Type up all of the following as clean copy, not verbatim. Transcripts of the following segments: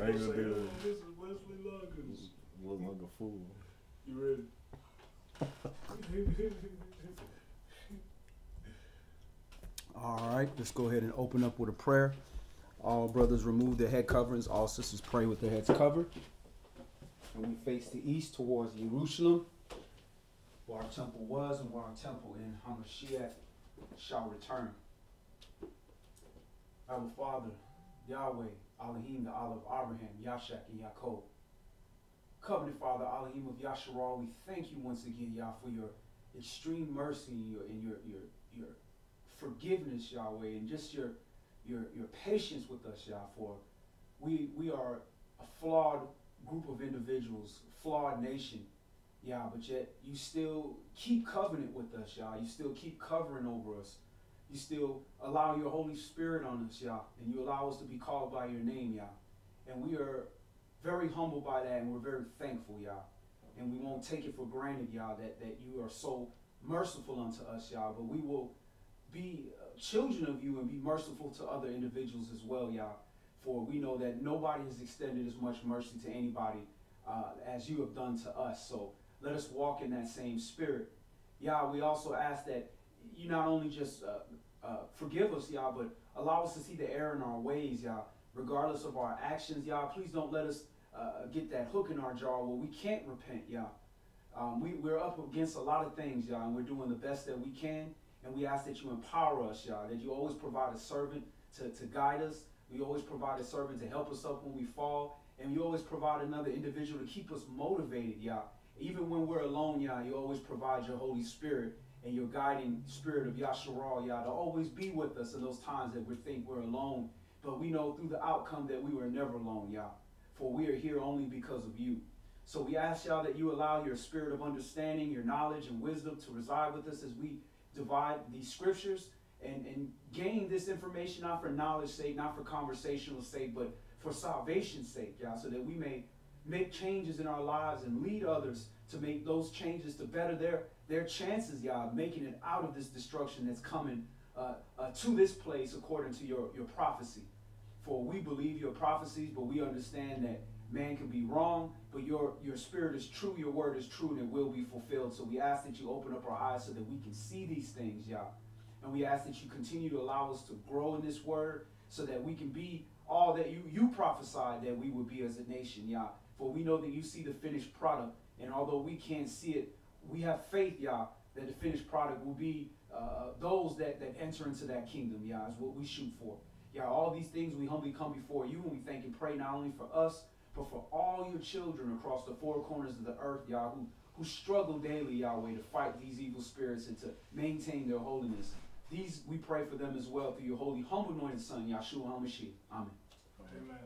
I ain't gonna do that. This is Wesley Loggins. Look like a fool. You ready? All right, let's go ahead and open up with a prayer. All brothers remove their head coverings. All sisters pray with their heads covered. And we face the east towards Jerusalem, where our temple was and where our temple in Hamashiach shall return. Our Father, Yahweh, Elohim, the Allah of Abraham, Yashak, and Yaakov. Covenant Father, Elohim of Yashra'al, we thank you once again, Yah, for your extreme mercy and your forgiveness, Yahweh, and just your patience with us, Yah, for we are a flawed group of individuals, flawed nation, Yah, but yet you still keep covenant with us, Yah. You still keep covering over us. You still allow your Holy Spirit on us, Yah, and you allow us to be called by your name, Yah. And we are very humbled by that, and we're very thankful, Yah. And we won't take it for granted, Yah, that you are so merciful unto us, Yah, but we will be children of you and be merciful to other individuals as well, Yah. For we know that nobody has extended as much mercy to anybody as you have done to us. So let us walk in that same spirit. Yah, we also ask that you not only just forgive us, Yah, but allow us to see the error in our ways, Yah, regardless of our actions, Yah. Please don't let us get that hook in our jaw where we can't repent, Yah. We're up against a lot of things, Yah, and we're doing the best that we can. And we ask that you empower us, Yah, that you always provide a servant to guide us. We always provide a servant to help us up when we fall. And you always provide another individual to keep us motivated, Yah. Even when we're alone, Yah, you always provide your Holy Spirit and your guiding spirit of Yashra'al, Yah, to always be with us in those times that we think we're alone. But we know through the outcome that we were never alone, Yah, for we are here only because of you. So we ask, Yah, that you allow your spirit of understanding, your knowledge and wisdom to reside with us as we divide these scriptures and gain this information not for knowledge's sake, not for conversational sake, but for salvation's sake, Yah, so that we may make changes in our lives and lead others to make those changes to better their chances, Yah, of making it out of this destruction that's coming to this place according to your prophecy. For we believe your prophecies, but we understand that man can be wrong, but your spirit is true, your word is true, and it will be fulfilled. So we ask that you open up our eyes so that we can see these things, Yah. And we ask that you continue to allow us to grow in this word so that we can be all that you prophesied that we would be as a nation, Yah. For we know that you see the finished product, and although we can't see it, we have faith, Yah, that the finished product will be those that enter into that kingdom, Yah, is what we shoot for. Yah, all these things we humbly come before you, and we thank and pray not only for us, but for all your children across the four corners of the earth, Yah, who struggle daily, Yahweh, to fight these evil spirits and to maintain their holiness. These we pray for them as well through your holy, humble, anointed Son, Yahshua HaMashiach. Amen. Amen.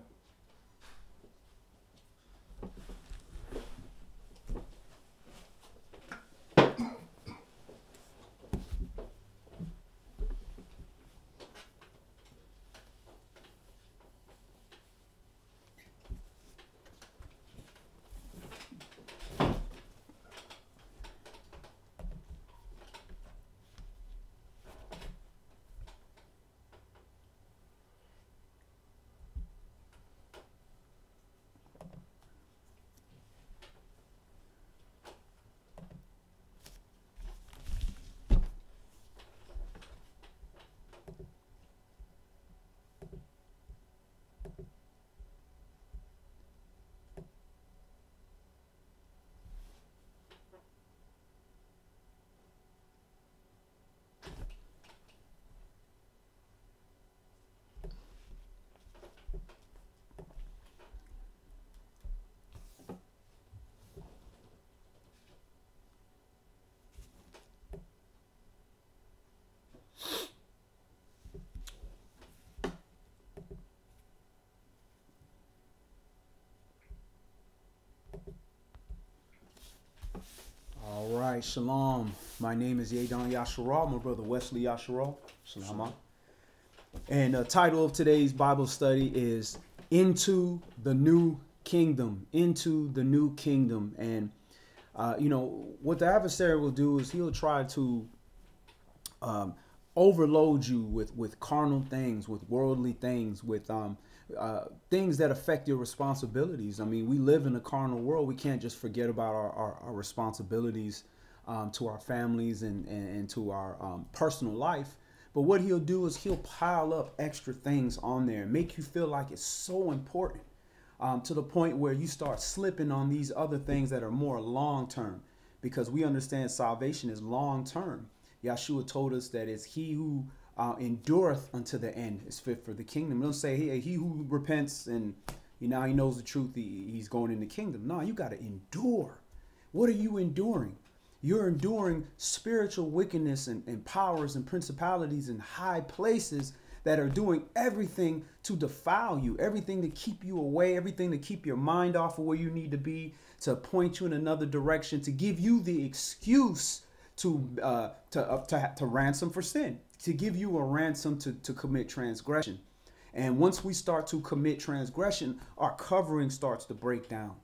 All right, shalom. My name is Yadon Yashra'al, my brother Wesley Yashra'al. Shalom. And the title of today's Bible study is Into the New Kingdom. Into the New Kingdom. And, what the adversary will do is he'll try to overload you with carnal things, with worldly things, with things that affect your responsibilities. I mean, we live in a carnal world. We can't just forget about our responsibilities to our families and to our personal life. But what he'll do is he'll pile up extra things on there and make you feel like it's so important, to the point where you start slipping on these other things that are more long term, because we understand salvation is long term. Yeshua told us that it's he who endureth unto the end is fit for the kingdom. Don't say, hey, he who repents and he knows the truth, he's going in the kingdom. No, you got to endure. What are you enduring? You're enduring spiritual wickedness and powers and principalities in high places that are doing everything to defile you, everything to keep you away, everything to keep your mind off of where you need to be, to point you in another direction, to give you the excuse to ransom for sin, to give you a ransom to commit transgression. And once we start to commit transgression, our covering starts to break down.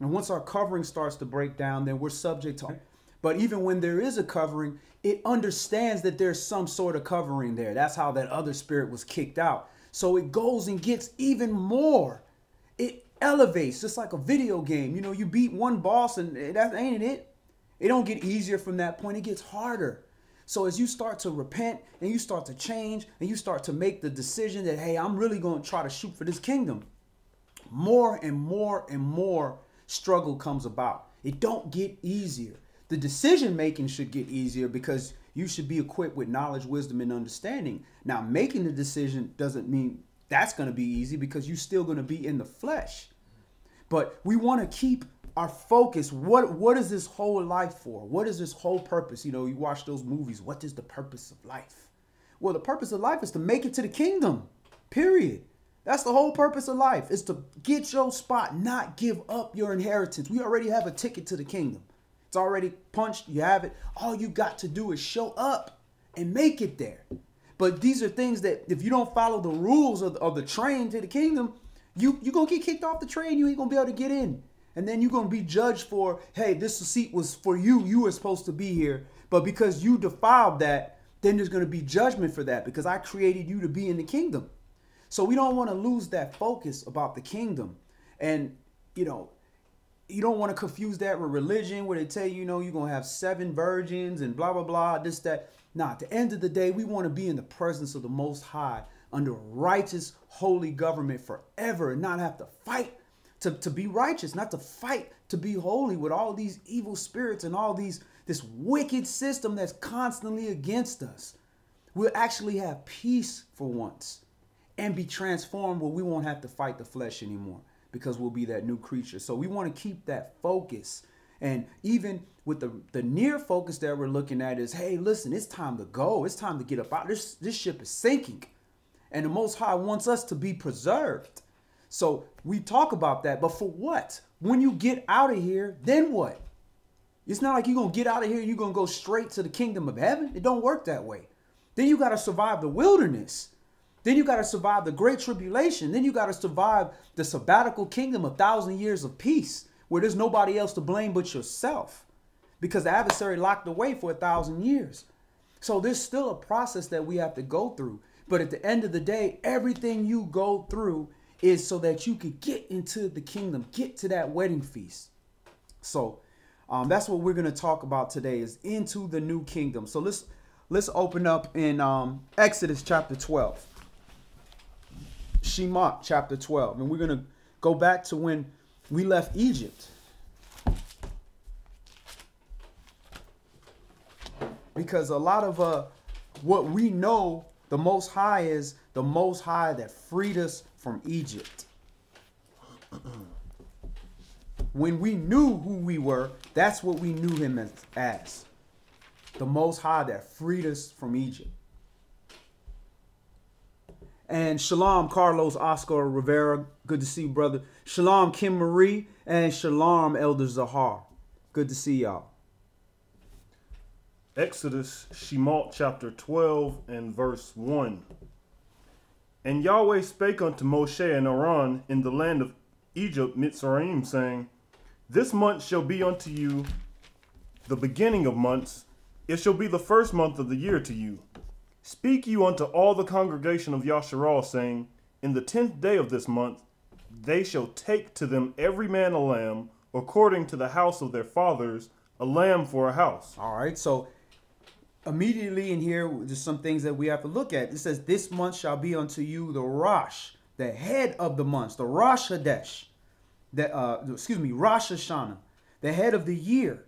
And once our covering starts to break down, then we're subject to. But even when there is a covering, it understands that there's some sort of covering there. That's how that other spirit was kicked out. So it goes and gets even more. It elevates, just like a video game. You know, you beat one boss and that ain't it. It don't get easier from that point. It gets harder. So as you start to repent and you start to change and you start to make the decision that, hey, I'm really going to try to shoot for this kingdom, more and more and more struggle comes about. It don't get easier. The decision making should get easier because you should be equipped with knowledge, wisdom, and understanding. Now, making the decision doesn't mean that's going to be easy because you're still going to be in the flesh. But we want to keep our focus. What is this whole life for? What is this whole purpose? You know, you watch those movies. What is the purpose of life? Well, the purpose of life is to make it to the kingdom, period. That's the whole purpose of life, is to get your spot, not give up your inheritance. We already have a ticket to the kingdom. It's already punched. You have it. All you got to do is show up and make it there. But these are things that if you don't follow the rules of the train to the kingdom, you're going to get kicked off the train. You ain't going to be able to get in. And then you're going to be judged for, hey, this seat was for you. You were supposed to be here. But because you defiled that, then there's going to be judgment for that because I created you to be in the kingdom. So we don't want to lose that focus about the kingdom. And, you don't want to confuse that with religion where they tell you, you're going to have 7 virgins and blah, blah, blah, this, that. Nah, at the end of the day, we want to be in the presence of the Most High under righteous, holy government forever and not have to fight to be righteous, not to fight to be holy with all these evil spirits and all this wicked system that's constantly against us. We'll actually have peace for once and be transformed where we won't have to fight the flesh anymore, because we'll be that new creature. So we want to keep that focus. And even with the near focus that we're looking at is, hey, listen, it's time to go. It's time to get up out. This ship is sinking. And the Most High wants us to be preserved. So we talk about that. But for what? When you get out of here, then what? It's not like you're going to get out of here and you're going to go straight to the kingdom of heaven. It don't work that way. Then you got to survive the wilderness. Then you got to survive the great tribulation. Then you got to survive the sabbatical kingdom, 1,000 years of peace, where there's nobody else to blame but yourself, because the adversary locked away for 1,000 years. So there's still a process that we have to go through. But at the end of the day, everything you go through is so that you could get into the kingdom, get to that wedding feast. So that's what we're going to talk about today, is into the new kingdom. So let's open up in Exodus chapter 12. Shema chapter 12. And we're going to go back to when we left Egypt. Because a lot of what we know the Most High is the Most High that freed us from Egypt. When we knew who we were, that's what we knew him as. The Most High that freed us from Egypt. And Shalom, Carlos Oscar Rivera. Good to see you, brother. Shalom, Kim Marie. And Shalom, Elder Zahar. Good to see y'all. Exodus, Shemot chapter 12 and verse 1. And Yahweh spake unto Moshe and Aaron in the land of Egypt, Mitzrayim, saying, This month shall be unto you the beginning of months. It shall be the first month of the year to you. Speak you unto all the congregation of Yashra'al, saying, in the 10th day of this month, they shall take to them every man a lamb, according to the house of their fathers, a lamb for a house. All right, so immediately in here, there's some things that we have to look at. It says, this month shall be unto you the Rosh, the head of the months, the Rosh Hadesh, Rosh Hashanah, the head of the year.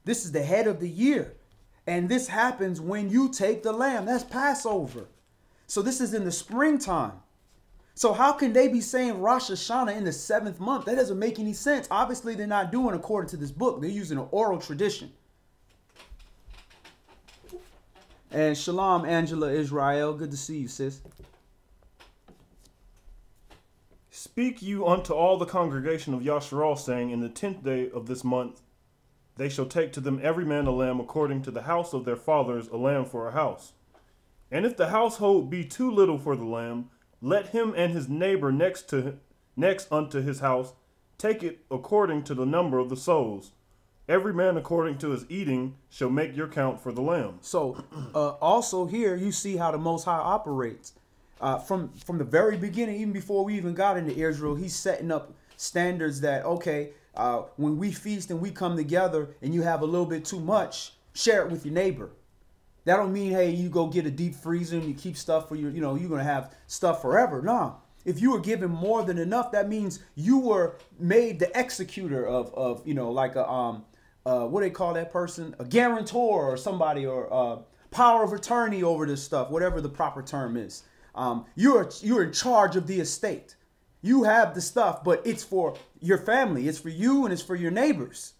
This is the head of the year. And this happens when you take the lamb. That's Passover. So this is in the springtime. So how can they be saying Rosh Hashanah in the 7th month? That doesn't make any sense. Obviously, they're not doing according to this book. They're using an oral tradition. And shalom, Angela Israel. Good to see you, sis. Speak you unto all the congregation of Yashra'al, saying, in the 10th day of this month, they shall take to them every man a lamb, according to the house of their fathers, a lamb for a house. And if the household be too little for the lamb, let him and his neighbor next unto his house take it according to the number of the souls. Every man according to his eating shall make your count for the lamb. So also here you see how the Most High operates. From the very beginning, even before we even got into Israel, he's setting up standards that, okay, when we feast and we come together and you have a little bit too much, share it with your neighbor. That don't mean, hey, you go get a deep freezer and you keep stuff for your, you're going to have stuff forever. No. If you were given more than enough, that means you were made the executor of like a, what do they call that person? A guarantor or somebody, or power of attorney over this stuff, whatever the proper term is. You're in charge of the estate. You have the stuff, but it's for your family. It's for you and it's for your neighbors.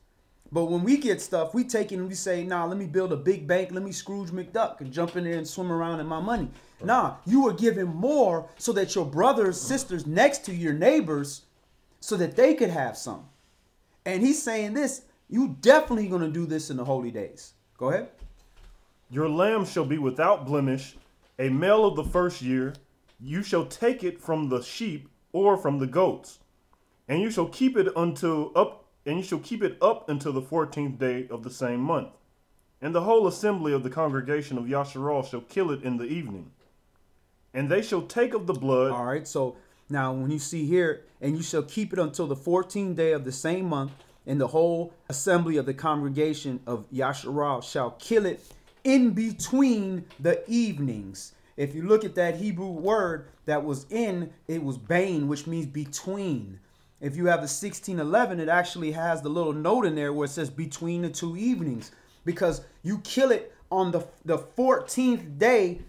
But when we get stuff, we take it and we say, nah, let me build a big bank. Let me Scrooge McDuck and jump in there and swim around in my money. Nah, you were given more so that your brothers, sisters next to your neighbors, so that they could have some. And he's saying this, you definitely going to do this in the holy days. Go ahead. Your lamb shall be without blemish, a male of the first year. You shall take it from the sheep or from the goats, and you shall keep it up until the 14th day of the same month. And the whole assembly of the congregation of Yashra'al shall kill it in the evening. And they shall take of the blood. All right, so now when you see here, and you shall keep it until the 14th day of the same month, and the whole assembly of the congregation of Yashra'al shall kill it in between the evenings. If you look at that Hebrew word that was in, it was bain, which means between. If you have the 1611, it actually has the little note in there where it says between the two evenings, because you kill it on the 14th day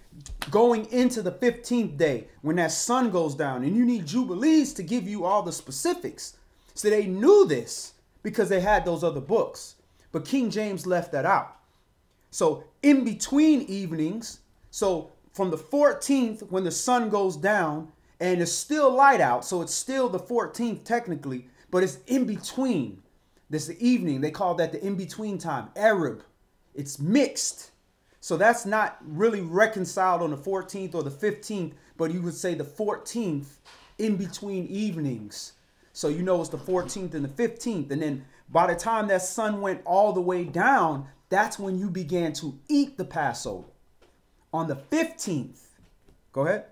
going into the 15th day when that sun goes down. And you need Jubilees to give you all the specifics. So they knew this because they had those other books. But King James left that out. So in between evenings, so from the 14th when the sun goes down, and it's still light out, so it's still the 14th technically, but it's in between. This is the evening. They call that the in-between time, Arab. It's mixed. So that's not really reconciled on the 14th or the 15th, but you would say the 14th in between evenings. So you know it's the 14th and the 15th. And then by the time that sun went all the way down, that's when you began to eat the Passover. On the 15th. Go ahead.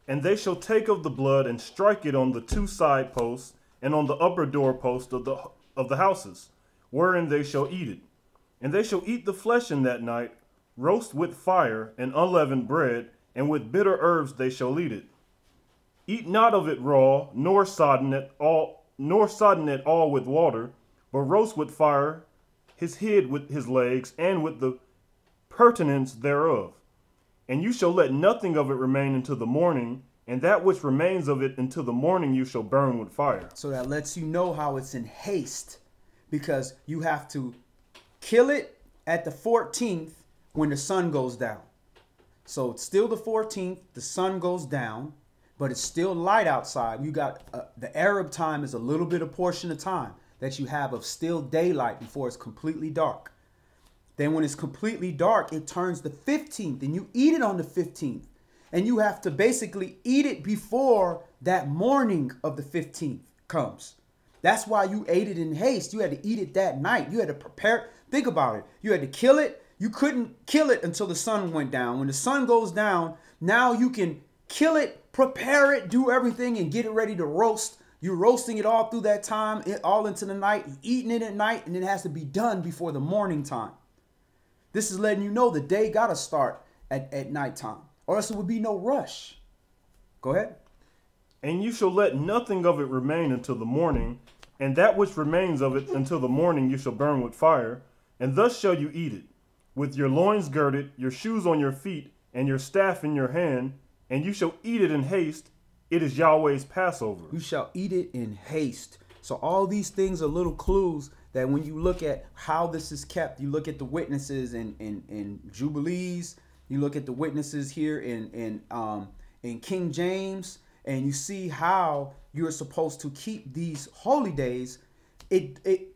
And they shall take of the blood and strike it on the two side posts and on the upper door post of the houses, wherein they shall eat it. And they shall eat the flesh in that night, roast with fire and unleavened bread, and with bitter herbs they shall eat it. Eat not of it raw, nor sodden at all with water, but roast with fire his head with his legs, and with the pertinence thereof. And you shall let nothing of it remain until the morning, and that which remains of it until the morning you shall burn with fire. So that lets you know how it's in haste, because you have to kill it at the 14th when the sun goes down. So it's still the 14th, the sun goes down, but it's still light outside. You got the Arab time is a little bit of portion of time that you have of still daylight before it's completely dark. Then when it's completely dark, it turns the 15th, and you eat it on the 15th. And you have to basically eat it before that morning of the 15th comes. That's why you ate it in haste. You had to eat it that night. You had to prepare. Think about it. You had to kill it. You couldn't kill it until the sun went down. When the sun goes down, now you can kill it prepare it, do everything, and get it ready to roast. You're roasting it all through that time, all into the night, eating it at night, and it has to be done before the morning time. This is letting you know the day got to start at nighttime, or else it would be no rush. Go ahead. And you shall let nothing of it remain until the morning, and that which remains of it until the morning you shall burn with fire, and thus shall you eat it, with your loins girded, your shoes on your feet, and your staff in your hand, and you shall eat it in haste. It is Yahweh's Passover. You shall eat it in haste. So all these things are little clues that when you look at how this is kept, you look at the witnesses in Jubilees, you look at the witnesses here in King James, and you see how you're supposed to keep these holy days.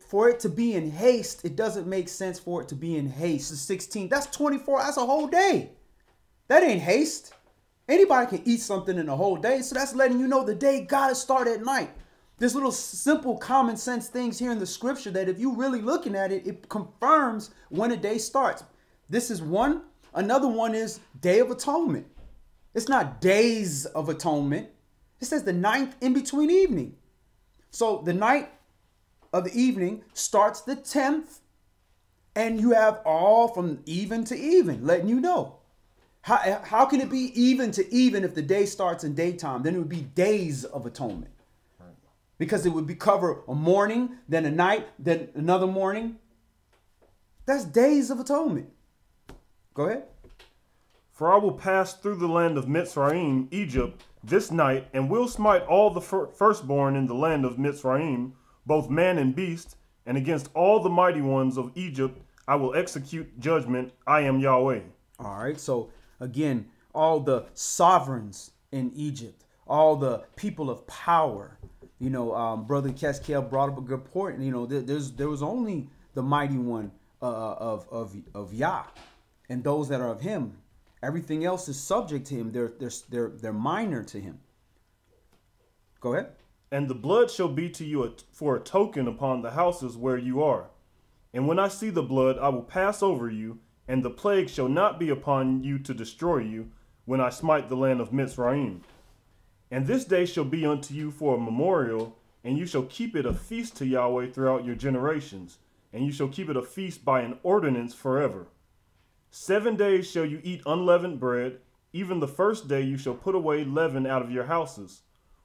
For it to be in haste, it doesn't make sense for it to be in haste. The 16, that's 24, that's a whole day. That ain't haste. Anybody can eat something in a whole day. So that's letting you know the day got to start at night. There's little simple common sense things here in the scripture that if you really looking at it, it confirms when a day starts. This is one. Another one is Day of Atonement. It's not days of atonement. It says the ninth in between evening. So the night of the evening starts the 10th, and you have all from even to even, letting you know. How can it be even to even if the day starts in daytime? Then it would be days of atonement. Right. Because it would cover a morning, then a night, then another morning. That's days of atonement. Go ahead. For I will pass through the land of Mitzrayim, Egypt, this night, and will smite all the firstborn in the land of Mitzrayim, both man and beast, and against all the mighty ones of Egypt I will execute judgment. I am Yahweh. All right, so again, all the sovereigns in Egypt, all the people of power, Brother Keskiel brought up a good point. There was only the mighty one of Yah, and those that are of him. Everything else is subject to him. They're minor to him. Go ahead. And the blood shall be to you for a token upon the houses where you are. And when I see the blood, I will pass over you, and the plague shall not be upon you to destroy you, when I smite the land of Mitzrayim. And this day shall be unto you for a memorial, and you shall keep it a feast to Yahweh throughout your generations, and you shall keep it a feast by an ordinance forever. 7 days shall you eat unleavened bread, even the first day you shall put away leaven out of your houses.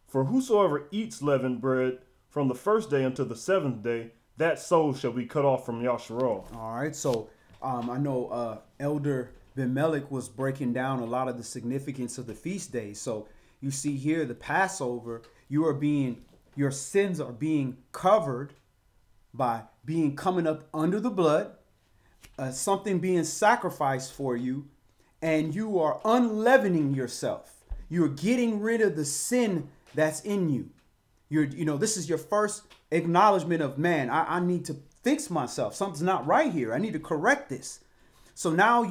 For whosoever eats leavened bread from the first day until the 7th day, that soul shall be cut off from Yashra'al. All right, so I know Elder Ben Melech was breaking down a lot of the significance of the feast days. So you see here the Passover, your sins are being covered by coming up under the blood, something being sacrificed for you, and you are unleavening yourself. You're getting rid of the sin that's in you. This is your first acknowledgement of, man, I need to fix myself. Something's not right here. I need to correct this. So now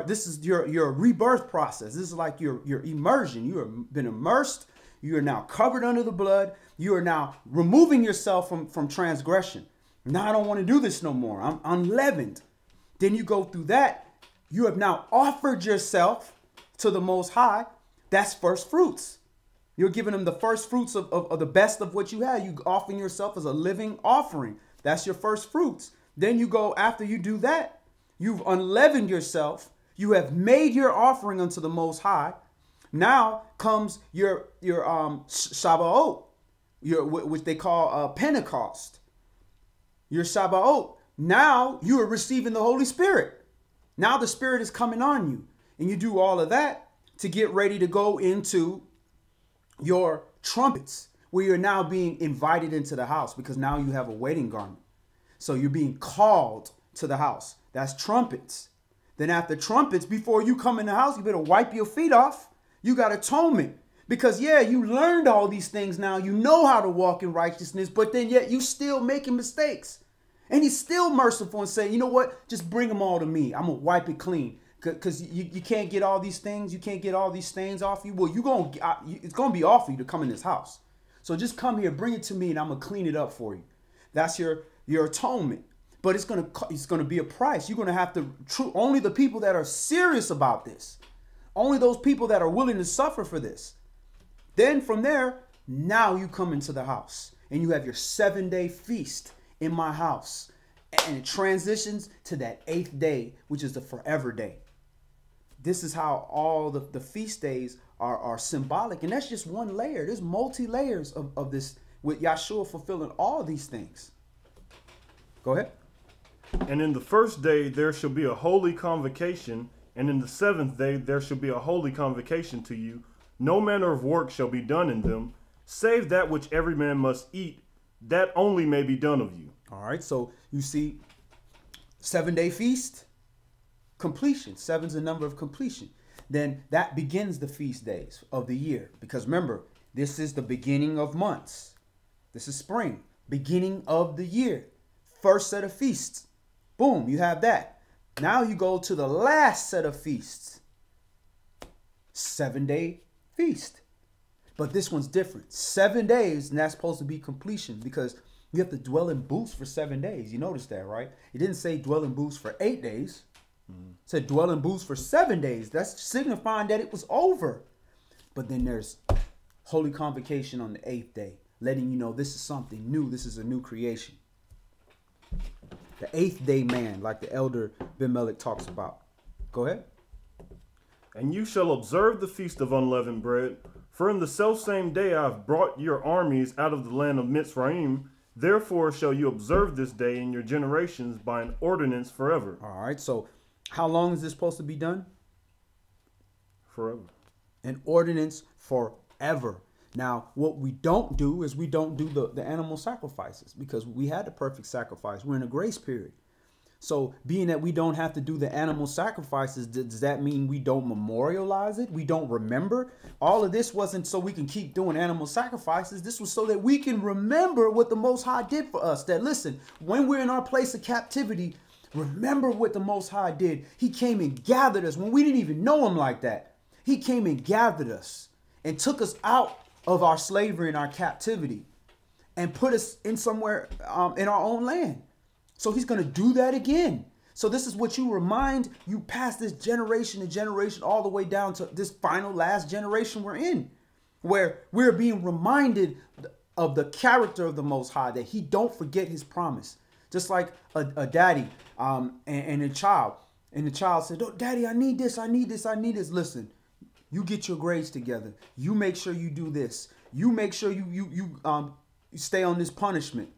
this is your rebirth process. This is like your immersion. You have been immersed. You are now covered under the blood. You are now removing yourself from transgression. Now I don't want to do this no more. I'm unleavened. Then you go through that. You have now offered yourself to the Most High. That's first fruits. You're giving him the first fruits of the best of what you have. You offering yourself as a living offering. That's your first fruits. Then you go, after you do that, you've unleavened yourself. You have made your offering unto the Most High. Now comes your Shabbat, which they call Pentecost. Your Shabbat. Now you are receiving the Holy Spirit. Now the Spirit is coming on you. And you do all of that to get ready to go into your trumpets, where you're now being invited into the house, because now you have a wedding garment. So you're being called to the house. That's trumpets. Then after trumpets, before you come in the house, you better wipe your feet off. You got atonement. Because you learned all these things now. You know how to walk in righteousness, but then yet you still making mistakes. And he's still merciful and saying, you know what? Just bring them all to me. I'm going to wipe it clean. Because you can't get all these things. You can't get all these stains off you. Well, it's going to be off for you to come in this house. So just come here, bring it to me, and I'm going to clean it up for you. That's your atonement. But it's going to be a price. You're going to have to, only the people that are serious about this, only those people that are willing to suffer for this, Then from there, now you come into the house and you have your 7-day feast in my house. And it transitions to that 8th day, which is the forever day. This is how all the feast days are symbolic. And that's just one layer. There's multi-layers of this, with Yahshua fulfilling all these things. Go ahead. And in the first day there shall be a holy convocation, and in the 7th day there shall be a holy convocation to you. No manner of work shall be done in them, save that which every man must eat, that only may be done of you. All right, so you see 7-day feast, completion. 7's the number of completion. Then that begins the feast days of the year. Because remember, this is the beginning of months. This is spring, beginning of the year. First set of feasts. Boom, you have that. Now you go to the last set of feasts. 7-day feast. But this one's different. 7 days, and that's supposed to be completion, because you have to dwell in booths for 7 days. You notice that, right? It didn't say dwell in booths for 8 days. It said dwell in booths for 7 days. That's signifying that it was over. But then there's holy convocation on the 8th day, letting you know this is something new. This is a new creation. The 8th day man, like the elder Bimelech talks about. Go ahead. And you shall observe the feast of unleavened bread, for in the selfsame day I have brought your armies out of the land of Mitzrayim. Therefore shall you observe this day in your generations by an ordinance forever. All right, so how long is this supposed to be done? Forever. An ordinance forever. Now, what we don't do is we don't do the animal sacrifices, because we had the perfect sacrifice. We're in a grace period. So being that we don't have to do the animal sacrifices, does that mean we don't memorialize it? We don't remember? All of this wasn't so we can keep doing animal sacrifices. This was so that we can remember what the Most High did for us. That, listen, when we're in our place of captivity, remember what the Most High did. He came and gathered us when we didn't even know him like that. He came and gathered us and took us out of our slavery and our captivity and put us in somewhere in our own land. So he's going to do that again. So this is what you remind, you pass this generation to generation all the way down to this final last generation we're in, where we're being reminded of the character of the Most High, that he don't forget his promise. Just like a daddy and a child. And the child said, oh, daddy, I need this, I need this, I need this. Listen, you get your grades together. You make sure you do this. You make sure you stay on this punishment.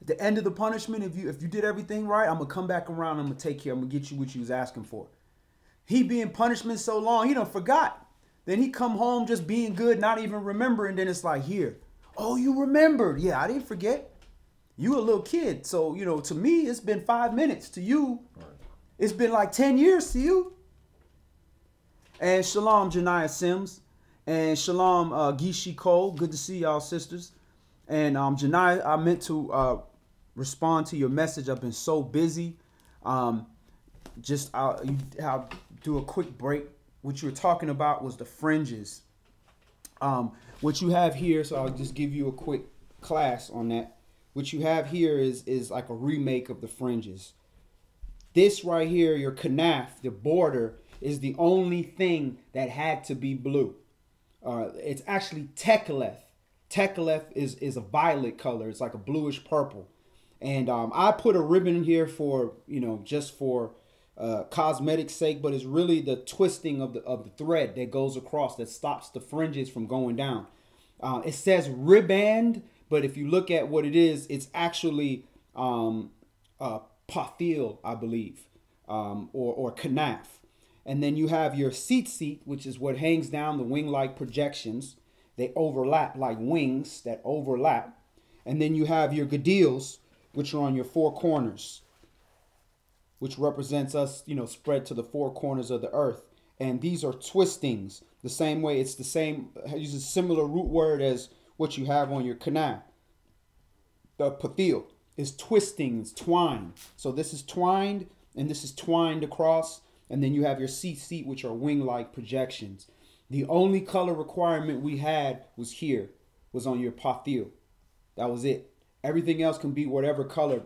At the end of the punishment, if you did everything right, I'm going to come back around. I'm going to take care. I'm going to get you what you was asking for. He being punishment so long, he done forgot. Then he come home just being good, not even remembering. Then it's like, here. Oh, you remembered. Yeah, I didn't forget. You a little kid. So, to me, it's been 5 minutes. To you, it's been like 10 years to you. And shalom, Janiyah Sims. And shalom, Gishi Cole. Good to see y'all, sisters. And Janiyah, I meant to respond to your message. I've been so busy. I'll do a quick break. What you were talking about was the fringes. What you have here, so I'll just give you a quick class on that. What you have here is like a remake of the fringes. This right here, your kanaf, the border, is the only thing that had to be blue. It's actually tekeleth. Tekeleth is a violet color. It's like a bluish purple. And I put a ribbon in here for, just for cosmetic sake, but it's really the twisting of the thread that goes across that stops the fringes from going down. It says riband, but if you look at what it is, it's actually pathil, I believe, or kanaf. And then you have your seat, which is what hangs down the wing-like projections. They overlap like wings that overlap. And then you have your gadils, which are on your four corners, which represents us, spread to the four corners of the earth. And these are twistings. The same way, it's the same, uses a similar root word as what you have on your kanaf. The pathil is twisting, it's twined. So this is twined, and this is twined across. And then you have your seat, which are wing-like projections. The only color requirement we had was on your pathil. That was it. Everything else can be whatever color.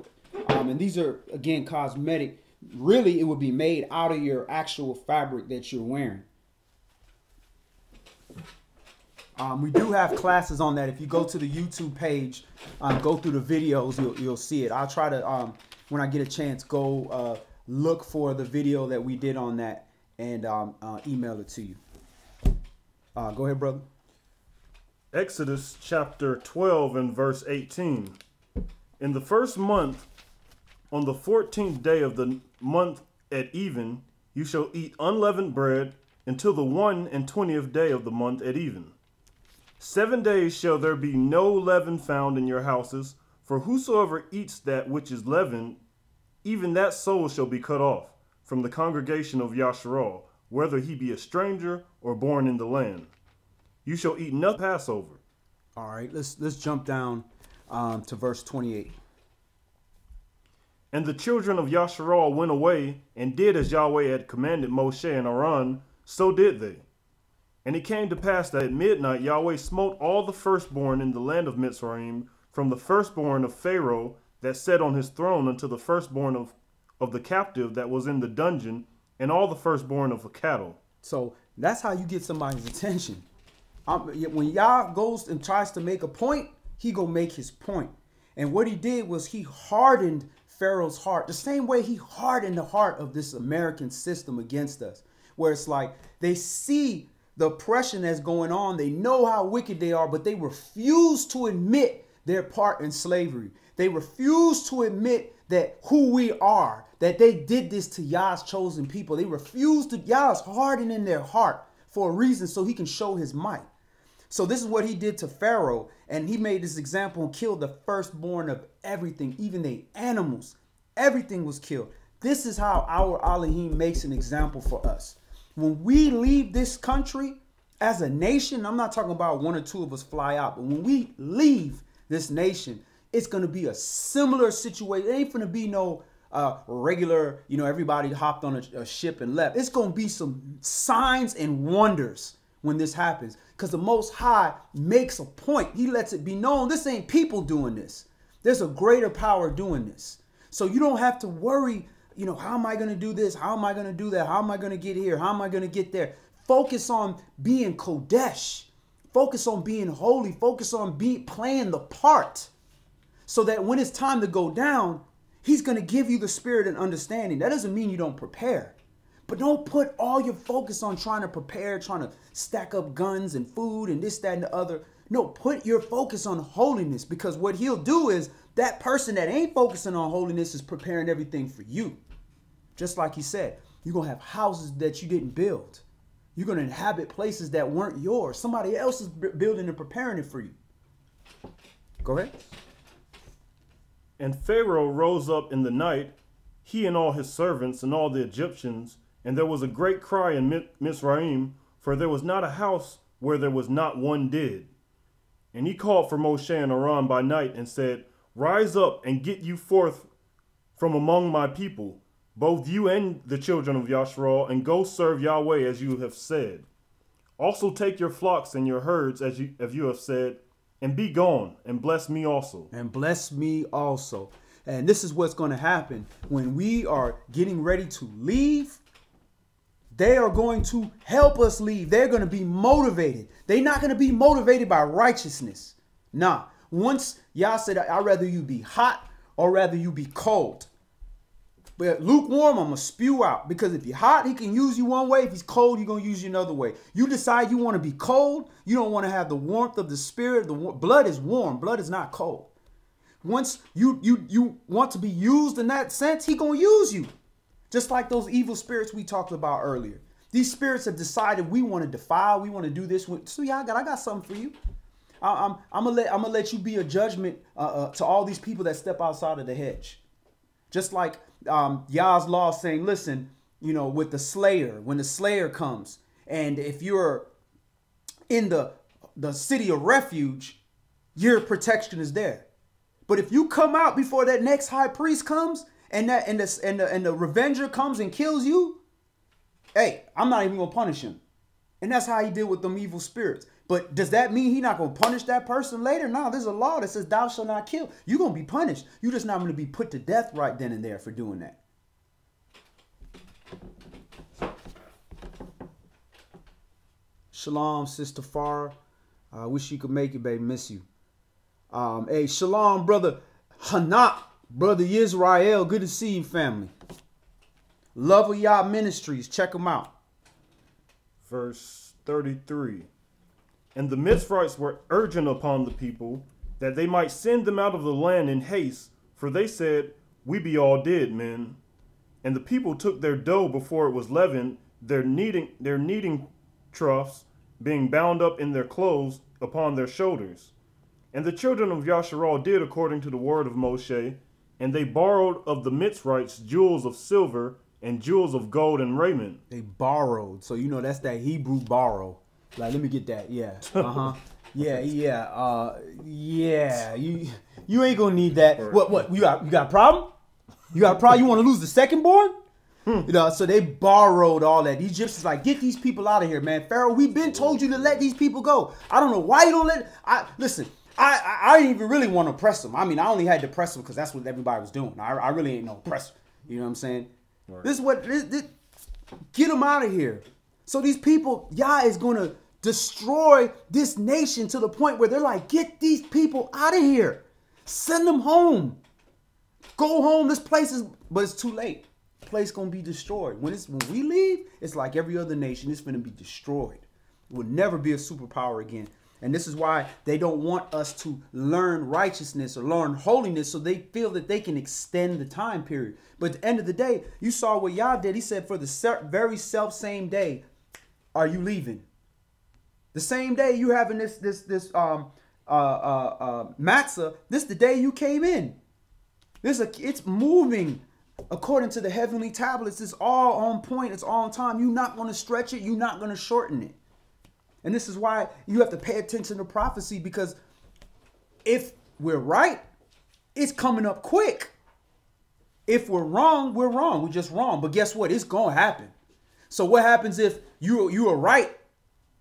And these are, again, cosmetic. Really, it would be made out of your actual fabric that you're wearing. We do have classes on that. If you go to the YouTube page, go through the videos, you'll see it. I'll try to, when I get a chance, go look for the video that we did on that and email it to you. Go ahead, brother. Exodus chapter 12 and verse 18. In the first month, on the 14th day of the month at even, you shall eat unleavened bread until the 21st day of the month at even. 7 days shall there be no leaven found in your houses, for whosoever eats that which is leavened, even that soul shall be cut off from the congregation of Yashra'al, whether he be a stranger or born in the land. You shall eat no Passover. All right, let's jump down to verse 28. And the children of Yashra'al went away and did as Yahweh had commanded Moshe and Aaron, so did they. And it came to pass that at midnight Yahweh smote all the firstborn in the land of Mitzrayim, from the firstborn of Pharaoh that sat on his throne unto the firstborn of the captive that was in the dungeon, and all the firstborn of the cattle. So that's how you get somebody's attention. When Yah goes and tries to make a point, he go make his point. And what he did was he hardened Pharaoh's heart, the same way he hardened the heart of this American system against us, where it's like they see the oppression that's going on. They know how wicked they are, but they refuse to admit their part in slavery. They refuse to admit that who we are, that they did this to Yah's chosen people. They refuse to. Yah's hardening their heart for a reason, so he can show his might. So this is what he did to Pharaoh, and he made this example and killed the firstborn of everything, even the animals. Everything was killed. This is how our Elohim makes an example for us. When we leave this country as a nation, I'm not talking about one or two of us fly out, but when we leave this nation, it's going to be a similar situation. It ain't going to be no regular, everybody hopped on a ship and left. It's going to be some signs and wonders when this happens, because the Most High makes a point. He lets it be known this ain't people doing this. There's a greater power doing this. So you don't have to worry, how am I going to do this? How am I going to do that? How am I going to get here? How am I going to get there? Focus on being Kodesh. Focus on being holy. Focus on playing the part, so that when it's time to go down, he's going to give you the spirit and understanding. That doesn't mean you don't prepare. But don't put all your focus on trying to prepare, trying to stack up guns and food and this, that, and the other. No, put your focus on holiness, because what he'll do is that person that ain't focusing on holiness is preparing everything for you. Just like he said, you're going to have houses that you didn't build. You're going to inhabit places that weren't yours. Somebody else is building and preparing it for you. Go ahead. And Pharaoh rose up in the night, he and all his servants and all the Egyptians, and there was a great cry in Mizraim, for there was not a house where there was not one dead. And he called for Moshe and Aaron by night and said, Rise up and get you forth from among my people, both you and the children of Yashra'al, and go serve Yahweh as you have said. Also take your flocks and your herds as you have said, and be gone, and bless me also. And bless me also. And this is what's going to happen when we are getting ready to leave. They are going to help us leave. They're going to be motivated. They're not going to be motivated by righteousness. Nah. Once Yah said, I'd rather you be hot or rather you be cold. But lukewarm, I'm going to spew out. Because if you're hot, he can use you one way. If he's cold, he's going to use you another way. You decide you want to be cold. You don't want to have the warmth of the spirit. Blood is warm. Blood is not cold. Once you want to be used in that sense, he's going to use you. Just like those evil spirits we talked about earlier. These spirits have decided we want to defile. We want to do this. So yeah, I got something for you. I'm gonna let you be a judgment to all these people that step outside of the hedge. Just like Yah's law saying, listen, with the slayer, when the slayer comes, and if you're in the city of refuge, your protection is there. But if you come out before that next high priest comes, and the revenger comes and kills you, hey, I'm not even gonna punish him. And that's how he did with them evil spirits. But does that mean he's not going to punish that person later? No, there's a law that says thou shalt not kill. You're going to be punished. You're just not going to be put to death right then and there for doing that. Shalom, Sister Farah. I wish you could make it, baby. Miss you. Hey, shalom, brother Hanak, brother Israel. Good to see you, family. Love of Yah Ministries. Check them out. Verse 33. And the Mitzrites were urgent upon the people that they might send them out of the land in haste, for they said, we be all dead, men. And the people took their dough before it was leavened, their kneading troughs being bound up in their clothes upon their shoulders. And the children of Yashra'al did according to the word of Moshe, and they borrowed of the Mitzrites jewels of silver and jewels of gold and raiment. They borrowed. So, you know, that's that Hebrew borrow. Like, let me get that. Yeah. Uh-huh. Yeah. You ain't gonna need that. What? You got a problem? You got a problem? You want to lose the second born? You know, so they borrowed all that. The Egyptians like, get these people out of here, man. Pharaoh, we've been told you to let these people go. I don't know why you don't let. Listen. I didn't even really want to press them. I mean, I only had to press them because that's what everybody was doing. I really ain't no oppressor. You know what I'm saying? Right. This is what. Get them out of here. So these people, Yah is going to destroy this nation to the point where they're like, get these people out of here. Send them home. Go home. This place is, but it's too late. The place going to be destroyed. When we leave, it's like every other nation. It's going to be destroyed. It will never be a superpower again. And this is why they don't want us to learn righteousness or learn holiness, so they feel that they can extend the time period. But at the end of the day, you saw what Yah did. He said, for the very self-same day, are you leaving? The same day you having this matzah, this the day you came in. It's moving according to the heavenly tablets. It's all on point. It's all on time. You're not going to stretch it. You're not going to shorten it. And this is why you have to pay attention to prophecy, because if we're right, it's coming up quick. If we're wrong, we're wrong. We're just wrong. But guess what? It's going to happen. So what happens if you are right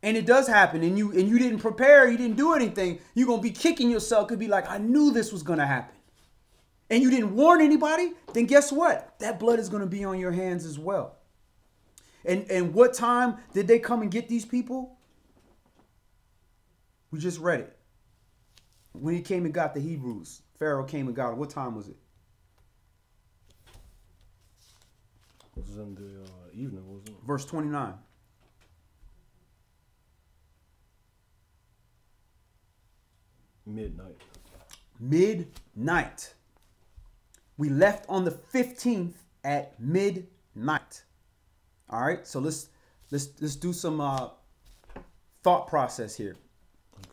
and it does happen and you didn't prepare, you didn't do anything? You're going to be kicking yourself. Could be like, I knew this was going to happen. And you didn't warn anybody? Then guess what? That blood is going to be on your hands as well. And what time did they come and get these people? We just read it. When he came and got the Hebrews, Pharaoh came and got it. What time was it? It was in the evening, wasn't it? Verse 29. Midnight. Midnight. We left on the 15th at midnight. All right, so let's do some thought process here.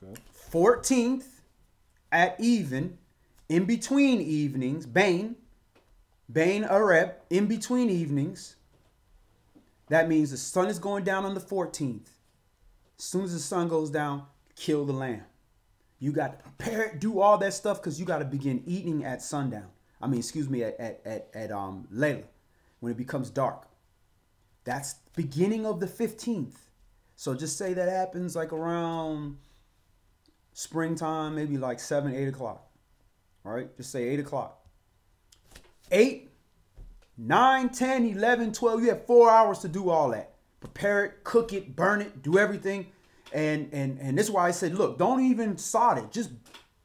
Okay. 14th at even, in between evenings, Bain Areb, in between evenings. That means the sun is going down on the 14th. As soon as the sun goes down, kill the lamb. You got to prepare it, do all that stuff, because you got to begin eating at sundown. I mean, excuse me, at Layla, when it becomes dark. That's the beginning of the 15th. So just say that happens like around springtime, maybe like 7, 8 o'clock. All right, just say 8 o'clock. 8, 9, 10, 11, 12. You have 4 hours to do all that. Prepare it, cook it, burn it, do everything. And this is why I said, look, don't even sod it. Just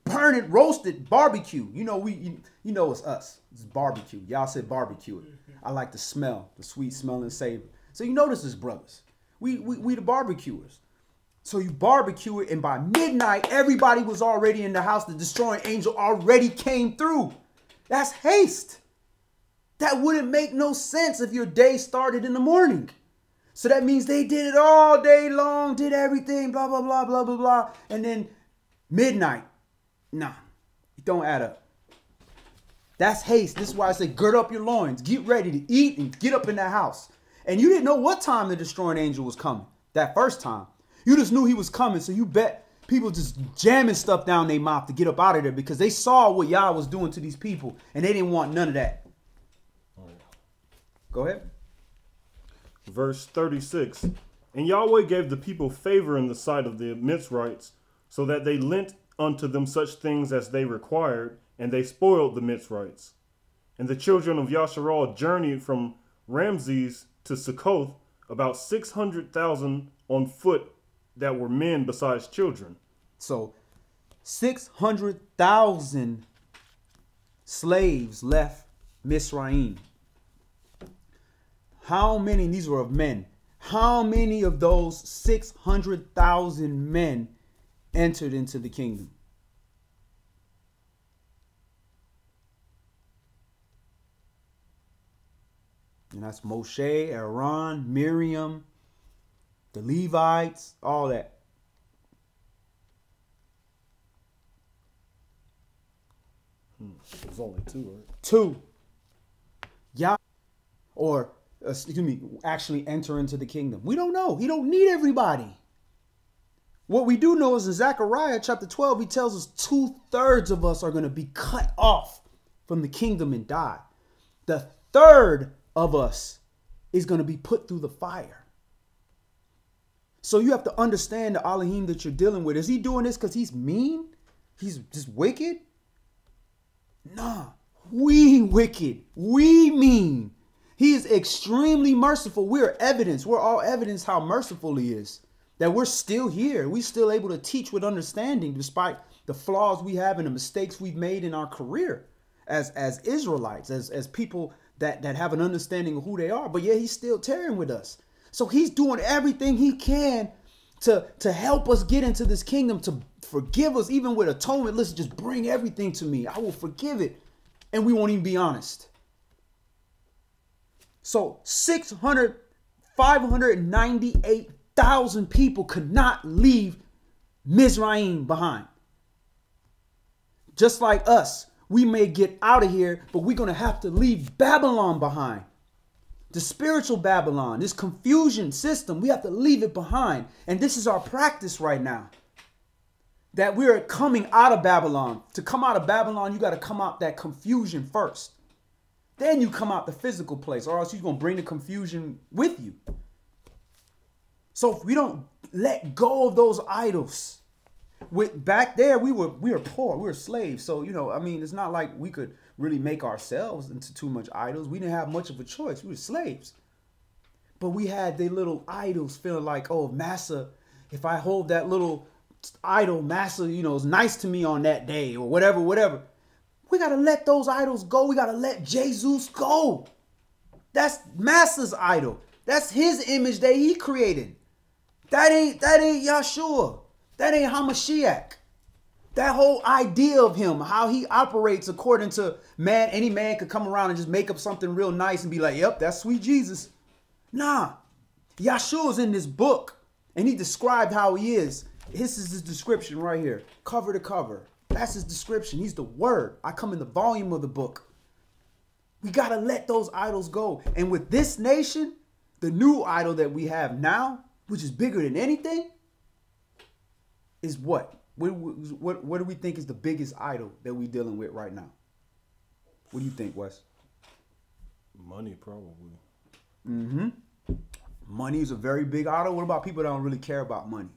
burn it, roast it, barbecue. You know, you know it's us. It's barbecue. Y'all said barbecue it. I like the smell, the sweet smell and savor. So you notice this, brothers. We the barbecuers. So you barbecue it, and by midnight, everybody was already in the house. The destroying angel already came through. That's haste. That wouldn't make no sense if your day started in the morning. So that means they did it all day long, did everything, blah, blah, blah, blah, blah, blah. And then midnight. Nah, it don't add up. That's haste. This is why I say gird up your loins. Get ready to eat and get up in that house. And you didn't know what time the destroying angel was coming that first time. You just knew he was coming, so you bet people just jamming stuff down their mouth to get up out of there because they saw what Yah was doing to these people, and they didn't want none of that. Go ahead. Verse 36. And Yahweh gave the people favor in the sight of the Mitzrites, so that they lent unto them such things as they required, and they spoiled the Mitzrites. And the children of Yashra'al journeyed from Ramses to Succoth, about 600,000 on foot that were men besides children. So 600,000 slaves left Misraim. How many, these were of men, how many of those 600,000 men entered into the kingdom? And that's Moshe, Aaron, Miriam, the Levites, all that. There's only two, right? Two. Yeah. Or, excuse me, actually enter into the kingdom. We don't know. He don't need everybody. What we do know is in Zechariah chapter 12, he tells us 2/3 of us are going to be cut off from the kingdom and die. The third of us is going to be put through the fire. So you have to understand the Elohim that you're dealing with. Is he doing this because he's mean? He's just wicked? Nah, we wicked. We mean. He is extremely merciful. We're evidence. We're all evidence how merciful he is. That we're still here. We're still able to teach with understanding despite the flaws we have and the mistakes we've made in our career as Israelites, as people that have an understanding of who they are. But yet he's still tearing with us. So he's doing everything he can to help us get into this kingdom, to forgive us, even with atonement. Listen, just bring everything to me. I will forgive it. And we won't even be honest. So 598,000 people could not leave Mizraim behind. Just like us, we may get out of here, but we're going to have to leave Babylon behind. The spiritual Babylon, this confusion system, we have to leave it behind. And this is our practice right now. That we're coming out of Babylon. To come out of Babylon, you got to come out that confusion first. Then you come out the physical place, or else you're going to bring the confusion with you. So if we don't let go of those idols, back there we were poor, we were slaves. So, I mean, it's not like we could really make ourselves into too much idols. We didn't have much of a choice. We were slaves. But we had the little idols feeling like, oh, Massa, if I hold that little idol, Massa, is nice to me on that day or whatever. We got to let those idols go. We got to let Jesus go. That's Massa's idol. That's his image that he created. That ain't Yahshua. That ain't Hamashiach. That whole idea of him, how he operates according to man, any man could come around and just make up something real nice and be like, yep, that's sweet Jesus. Nah, Yahshua's in this book and he described how he is. This is his description right here, cover to cover. That's his description. He's the word. I come in the volume of the book. We got to let those idols go. And with this nation, the new idol that we have now, which is bigger than anything, is what? What do we think is the biggest idol that we're dealing with right now? What do you think, Wes? Money, probably. Mm-hmm. Money is a very big idol. What about people that don't really care about money?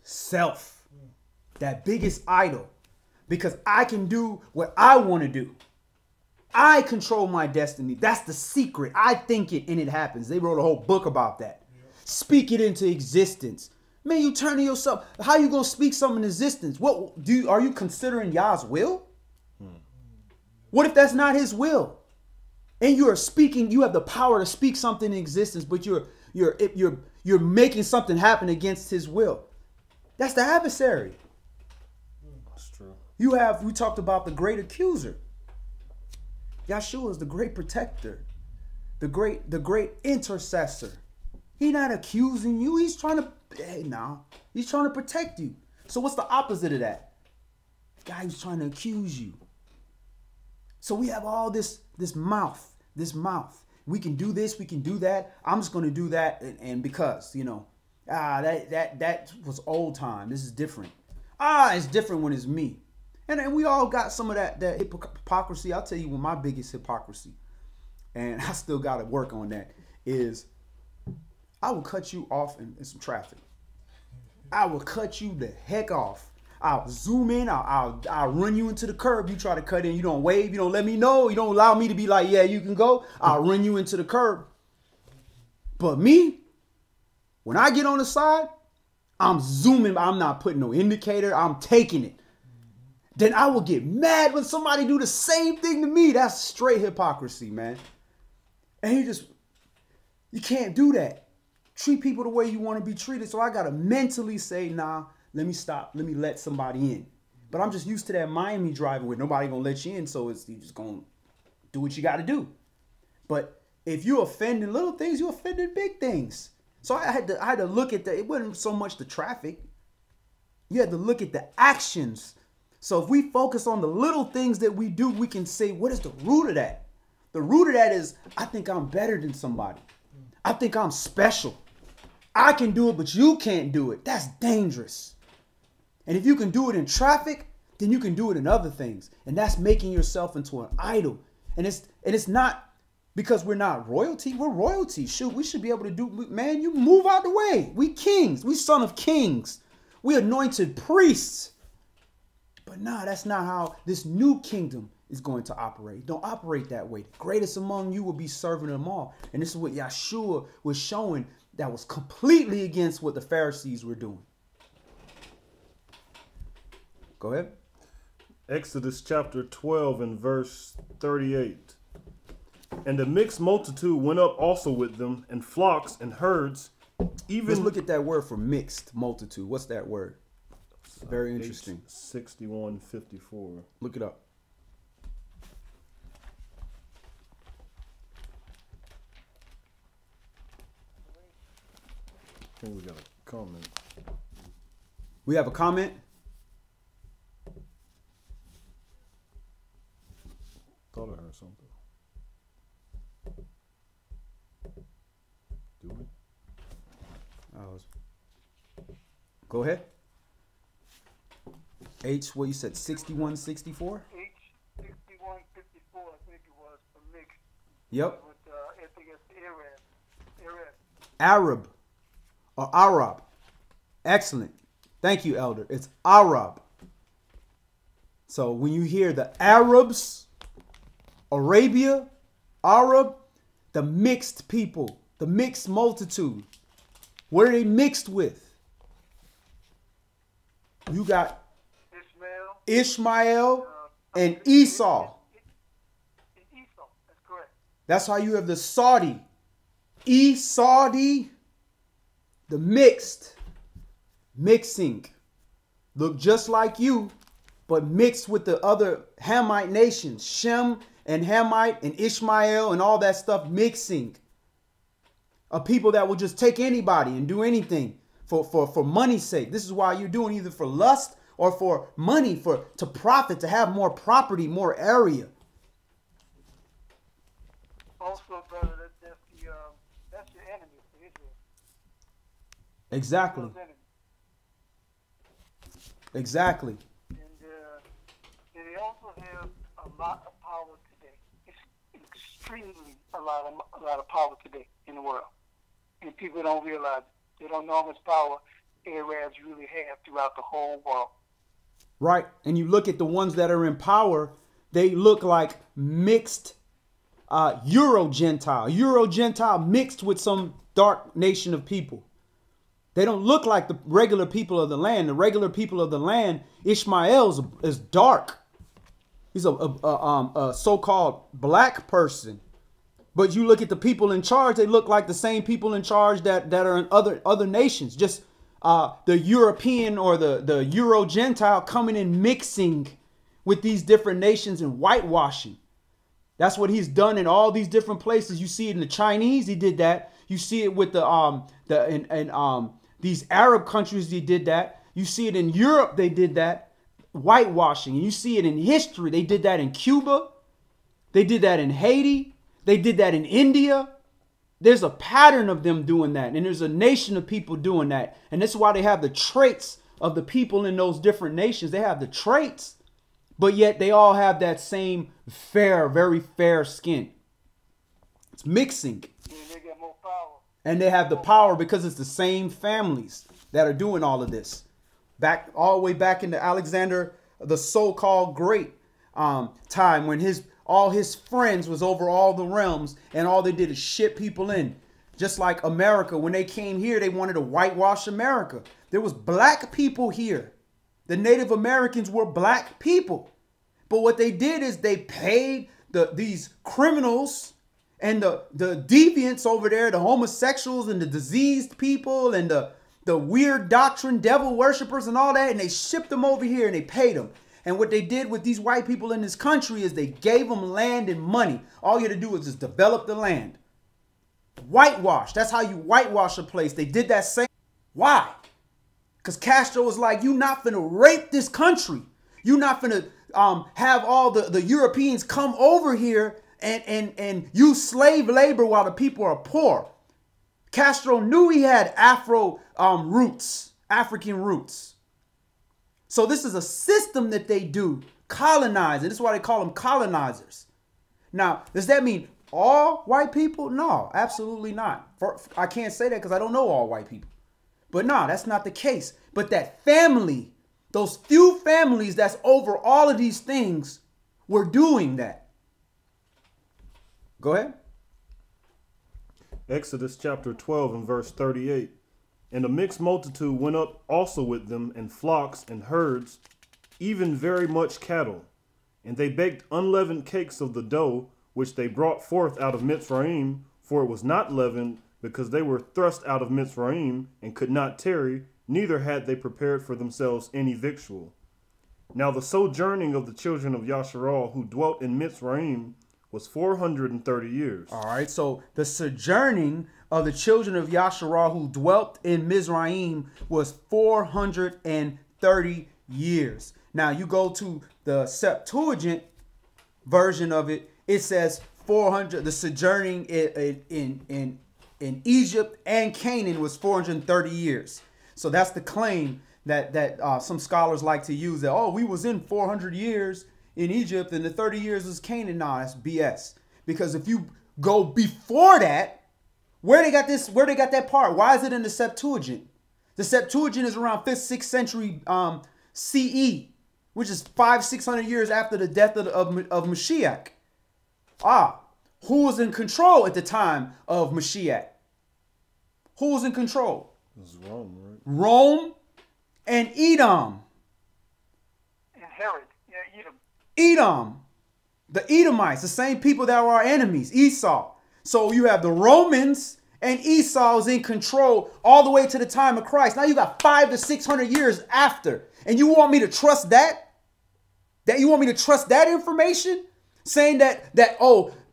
Self. That biggest idol. Because I can do what I want to do. I control my destiny. That's the secret. I think it and it happens. They wrote a whole book about that. Speak it into existence. Man, you turn to yourself. How you gonna speak something in existence? Are you considering Yah's will? What if that's not his will? And you are speaking, you have the power to speak something in existence, but you're making something happen against his will. That's the adversary. That's true. We talked about the great accuser. Yahshua is the great protector, the great intercessor. He's not accusing you. He's trying to, he's trying to protect you. So what's the opposite of that? The guy who's trying to accuse you. So we have all this mouth. We can do this, we can do that. I'm just going to do that. And because, that was old time. This is different. It's different when it's me. And we all got some of that hypocrisy. I'll tell you what my biggest hypocrisy, and I still got to work on that, is I will cut you off in some traffic. I will cut you the heck off. I'll zoom in. I'll run you into the curb. You try to cut in. You don't wave. You don't let me know. You don't allow me to be like, yeah, you can go. I'll run you into the curb. But me, when I get on the side, I'm zooming. I'm not putting no indicator. I'm taking it. Then I will get mad when somebody do the same thing to me. That's straight hypocrisy, man. And you can't do that. Treat people the way you want to be treated. So I got to mentally say, nah, let me stop. Let me let somebody in. But I'm just used to that Miami driving where nobody going to let you in. So you just going to do what you got to do. But if you offending little things, you offended big things. So I had to look at it wasn't so much the traffic. You had to look at the actions. So if we focus on the little things that we do, we can say, what is the root of that? The root of that is, I think I'm better than somebody. I think I'm special. I can do it, but you can't do it. That's dangerous. And if you can do it in traffic, then you can do it in other things. And that's making yourself into an idol. And it's not because we're not royalty. We're royalty. Shoot, we should be able to do, man, you move out the way. We kings. We son of kings. We anointed priests. But nah, that's not how this new kingdom is going to operate. Don't operate that way. The greatest among you will be serving them all. And this is what Yeshua was showing that was completely against what the Pharisees were doing. Go ahead. Exodus chapter 12 and verse 38. And the mixed multitude went up also with them, and flocks and herds. Let's look at that word for mixed multitude. What's that word? Very interesting. 61:54. Look it up. I think we got a comment. We have a comment. Thought I heard something. Do we? Go ahead. H, what you said, 61, 64? H 6154, I think it was a mix. Yep. With I think it's Arab. Arab or Arab. Excellent. Thank you, Elder. It's Arab. So when you hear the Arabs, Arabia, Arab, the mixed people, the mixed multitude. What are they mixed with? You got Ishmael and Esau. Esau, that's correct. That's how you have the Saudi. Saudi, the mixing. Look just like you, but mixed with the other Hamite nations. Shem and Hamite and Ishmael and all that stuff mixing. Of people that will just take anybody and do anything for money's sake. This is why you're doing either for lust or for money, to profit, to have more property, more area. Also, brother, that's your enemy, Israel. Exactly. Exactly. And they also have a lot of power today. It's extremely a lot of power today in the world, and people don't realize it. They don't know how much power Arabs really have throughout the whole world. Right. And you look at the ones that are in power, they look like mixed Euro-Gentile mixed with some dark nation of people. They don't look like the regular people of the land. The regular people of the land, Ishmael is dark. He's a so-called black person. But you look at the people in charge, they look like the same people in charge that are in other nations. Just the European or the Euro-Gentile coming and mixing with these different nations and whitewashing. That's what he's done in all these different places. You see it in the Chinese, he did that. You see it with these Arab countries, he did that. You see it in Europe, they did that. Whitewashing. And you see it in history. They did that in Cuba. They did that in Haiti. They did that in India. There's a pattern of them doing that. And there's a nation of people doing that. And this is why they have the traits of the people in those different nations. They have the traits, but yet they all have that same fair, very fair skin. It's mixing. And they get more power. And they have the power because it's the same families that are doing all of this. All the way back into Alexander, the so-called great time when all his friends was over all the realms and all they did is ship people in. Just like America, when they came here, they wanted to whitewash America. There was black people here. The Native Americans were black people. But what they did is they paid these criminals and the deviants over there, the homosexuals and the diseased people and the weird doctrine, devil worshippers and all that, and they shipped them over here and they paid them. And what they did with these white people in this country is they gave them land and money. All you had to do was just develop the land. Whitewash. That's how you whitewash a place. They did that same. Why? Because Castro was like, you not finna rape this country. You not finna have all the Europeans come over here and use slave labor while the people are poor. Castro knew he had roots, African roots. So this is a system that they do, colonize. And this is why they call them colonizers. Now, does that mean all white people? No, absolutely not. I can't say that because I don't know all white people. But no, that's not the case. But that family, those few families that's over all of these things were doing that. Go ahead. Exodus chapter 12 and verse 38. And a mixed multitude went up also with them, and flocks and herds, even very much cattle. And they baked unleavened cakes of the dough, which they brought forth out of Mitzrayim, for it was not leavened, because they were thrust out of Mitzrayim, and could not tarry, neither had they prepared for themselves any victual. Now the sojourning of the children of Yashra'al, who dwelt in Mitzrayim, was 430 years. All right, so the sojourning of the children of Yashra'al who dwelt in Mizraim was 430 years. Now you go to the Septuagint version of it, it says 400. The sojourning in Egypt and Canaan was 430 years. So that's the claim that some scholars like to use, that, oh, we was in 400 years in Egypt and the 30 years was Canaan. Nah, that's BS. Because if you go before that, where they got that part? Why is it in the Septuagint? The Septuagint is around 5th, 6th century CE, which is 500-600 years after the death of Mashiach. Who was in control at the time of Mashiach? Who was in control? It was Rome, right? Rome and Edom. And Herod. Yeah, Edom. Edom. The Edomites, the same people that were our enemies, Esau. So you have the Romans and Esau is in control all the way to the time of Christ. Now you got 500 to 600 years after. And you want me to trust that? That you want me to trust that information? Saying that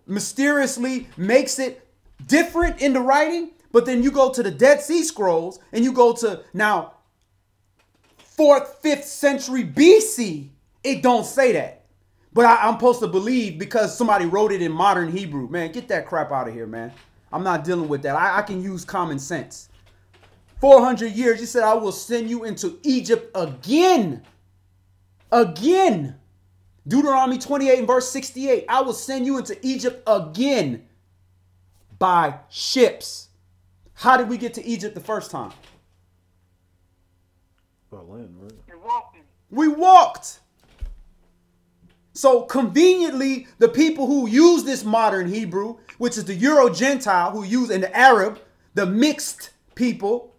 mysteriously makes it different in the writing? But then you go to the Dead Sea Scrolls and you go to now 4th, 5th century BC. It don't say that. But I'm supposed to believe because somebody wrote it in modern Hebrew. Man, get that crap out of here, man. I'm not dealing with that. I can use common sense. 400 years, you said, I will send you into Egypt again. Again. Deuteronomy 28 and verse 68. I will send you into Egypt again by ships. How did we get to Egypt the first time? By land, right? You're walking. We walked. So conveniently, the people who use this modern Hebrew, which is the Euro-Gentile who use, and the Arab, the mixed people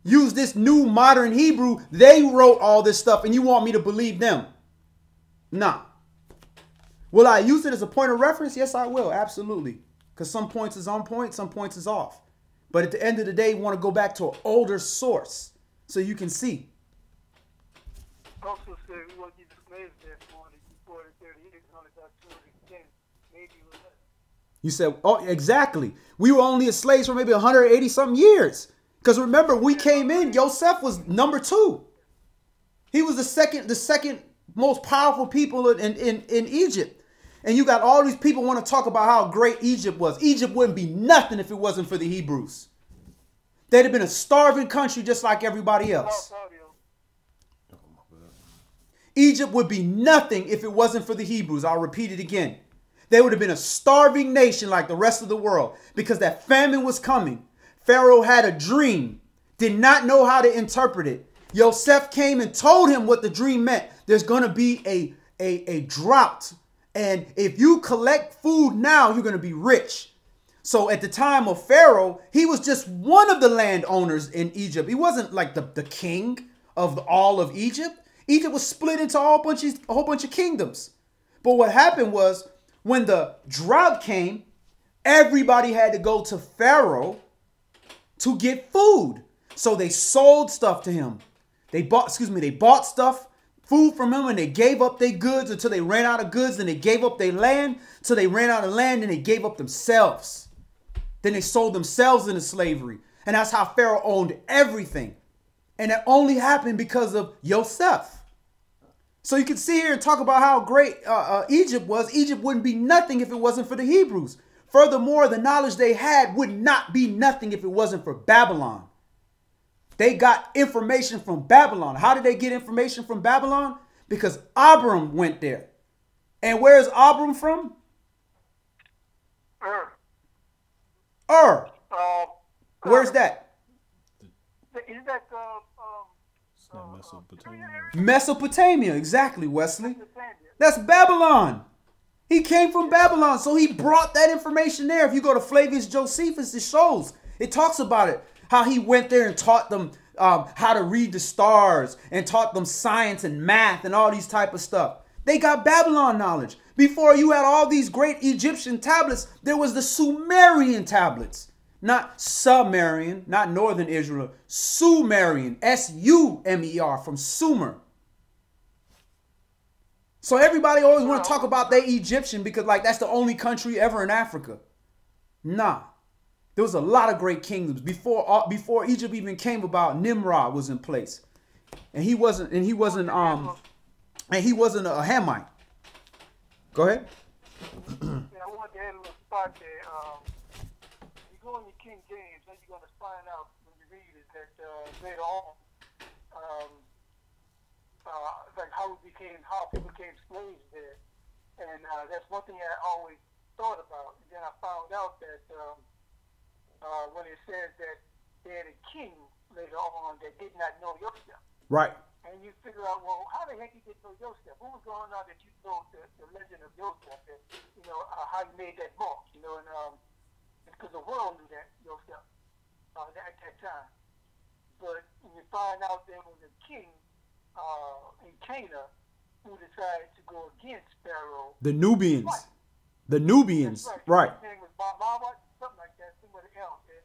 use this new modern Hebrew. They wrote all this stuff and you want me to believe them? Nah. Will I use it as a point of reference? Yes, I will. Absolutely. Because some points is on point, some points is off. But at the end of the day, you want to go back to an older source so you can see. Also said we won't get slaves there for 40, 30 years, only about 210, maybe less. You said, oh, exactly. We were only slaves for maybe 180 something years. Because remember, we came in, Yosef was number 2. He was the second most powerful people in Egypt. And you got all these people want to talk about how great Egypt was. Egypt wouldn't be nothing if it wasn't for the Hebrews. They'd have been a starving country just like everybody else. Egypt would be nothing if it wasn't for the Hebrews. I'll repeat it again. They would have been a starving nation like the rest of the world because that famine was coming. Pharaoh had a dream, did not know how to interpret it. Yosef came and told him what the dream meant. There's going to be a drought. And if you collect food now, you're going to be rich. So at the time of Pharaoh, he was just one of the landowners in Egypt. He wasn't like the king of all of Egypt. Egypt was split into a whole bunch of kingdoms. But what happened was when the drought came, everybody had to go to Pharaoh to get food. So they sold stuff to him. They bought stuff, food from him, and they gave up their goods until they ran out of goods. Then they gave up their land till they ran out of land, and they gave up themselves. Then they sold themselves into slavery. And that's how Pharaoh owned everything. And it only happened because of Yosef. So you can sit here and talk about how great Egypt was. Egypt wouldn't be nothing if it wasn't for the Hebrews. Furthermore, the knowledge they had would not be nothing if it wasn't for Babylon. They got information from Babylon. How did they get information from Babylon? Because Abram went there. And where is Abram from? Where's that? Is that It's not Mesopotamia. Mesopotamia, exactly, Wesley. That's Babylon. He came from Babylon, so he brought that information there. If you go to Flavius Josephus, it shows. It talks about it. How he went there and taught them how to read the stars and taught them science and math and all these type of stuff. They got Babylon knowledge. Before you had all these great Egyptian tablets, there was the Sumerian tablets. Not Sumerian, not Northern Israel. Sumerian, S-U-M-E-R, from Sumer. So everybody always want to talk about their Egyptian because like that's the only country ever in Africa. Nah. There was a lot of great kingdoms before Egypt even came about. Nimrod was in place, and he wasn't a Hamite. Go ahead. Yeah, I want to add a little spot there. You go into King James, then you're going to find out when you read it that later on, like how people became slaves there, and that's one thing I always thought about. And then I found out that. When it says that they had a king later on that did not know Yosef. Right. And you figure out, well, how the heck you didn't know Yosef? What was going on that you know the legend of Yosef? And, how he made that mark, and because the world knew that Yosef at that time. But when you find out that when the king in Canaan who decided to go against Pharaoh. The Nubians. Right. The Nubians. Right. His name was Baba, something like that, somebody else. And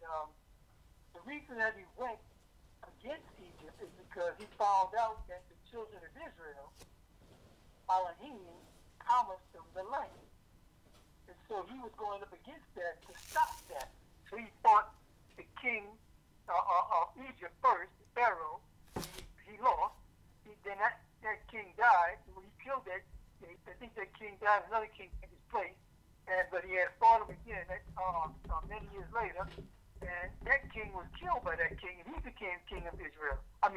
the reason that he went against Egypt is because he found out that the children of Israel, Elohim, promised them the land. And so he was going up against that to stop that. So he fought the king of Egypt first, Pharaoh. He lost. Then that king died. And when he killed that, I think that king died, another king took his place. But he had fought him again many years later, and that king was killed by that king, and he became king of Israel. Of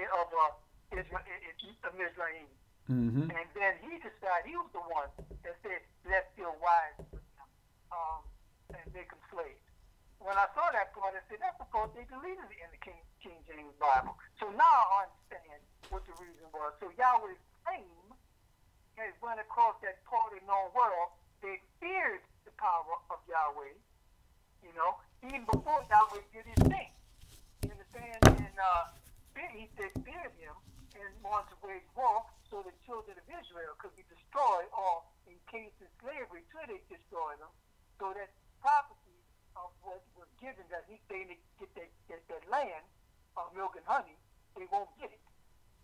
Mizraim. Mm-hmm. And then he decided he was the one that said, "Let's feel wise with him and make him slaves." When I saw that part, I said, "That's because they deleted it in the King James Bible." So now I understand what the reason was. So Yahweh's fame has went across that part of the known world. They feared the power of Yahweh, even before Yahweh did his thing. You understand? And he said, feared him and wanted to wage war so the children of Israel could be destroyed or encased in slavery till they destroy them. So that prophecy of what was given that he's saying to get that land of milk and honey, they won't get it.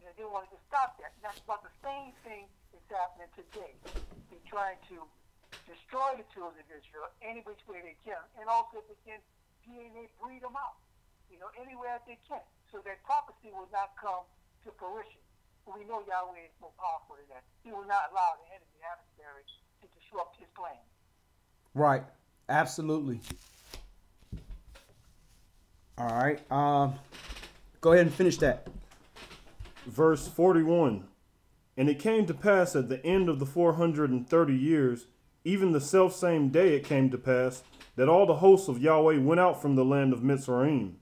They wanted to stop that. And that's about the same thing that's happening today. They're trying to destroy the children of Israel any which way they can, and also if they can, DNA breed them out, anywhere they can, so that prophecy will not come to fruition. But we know Yahweh is more powerful than that. He will not allow the enemy adversary to disrupt his plan. Right. Absolutely. All right. Go ahead and finish that. Verse 41. And it came to pass at the end of the 430 years, even the selfsame day it came to pass, that all the hosts of Yahweh went out from the land of Mitzrayim.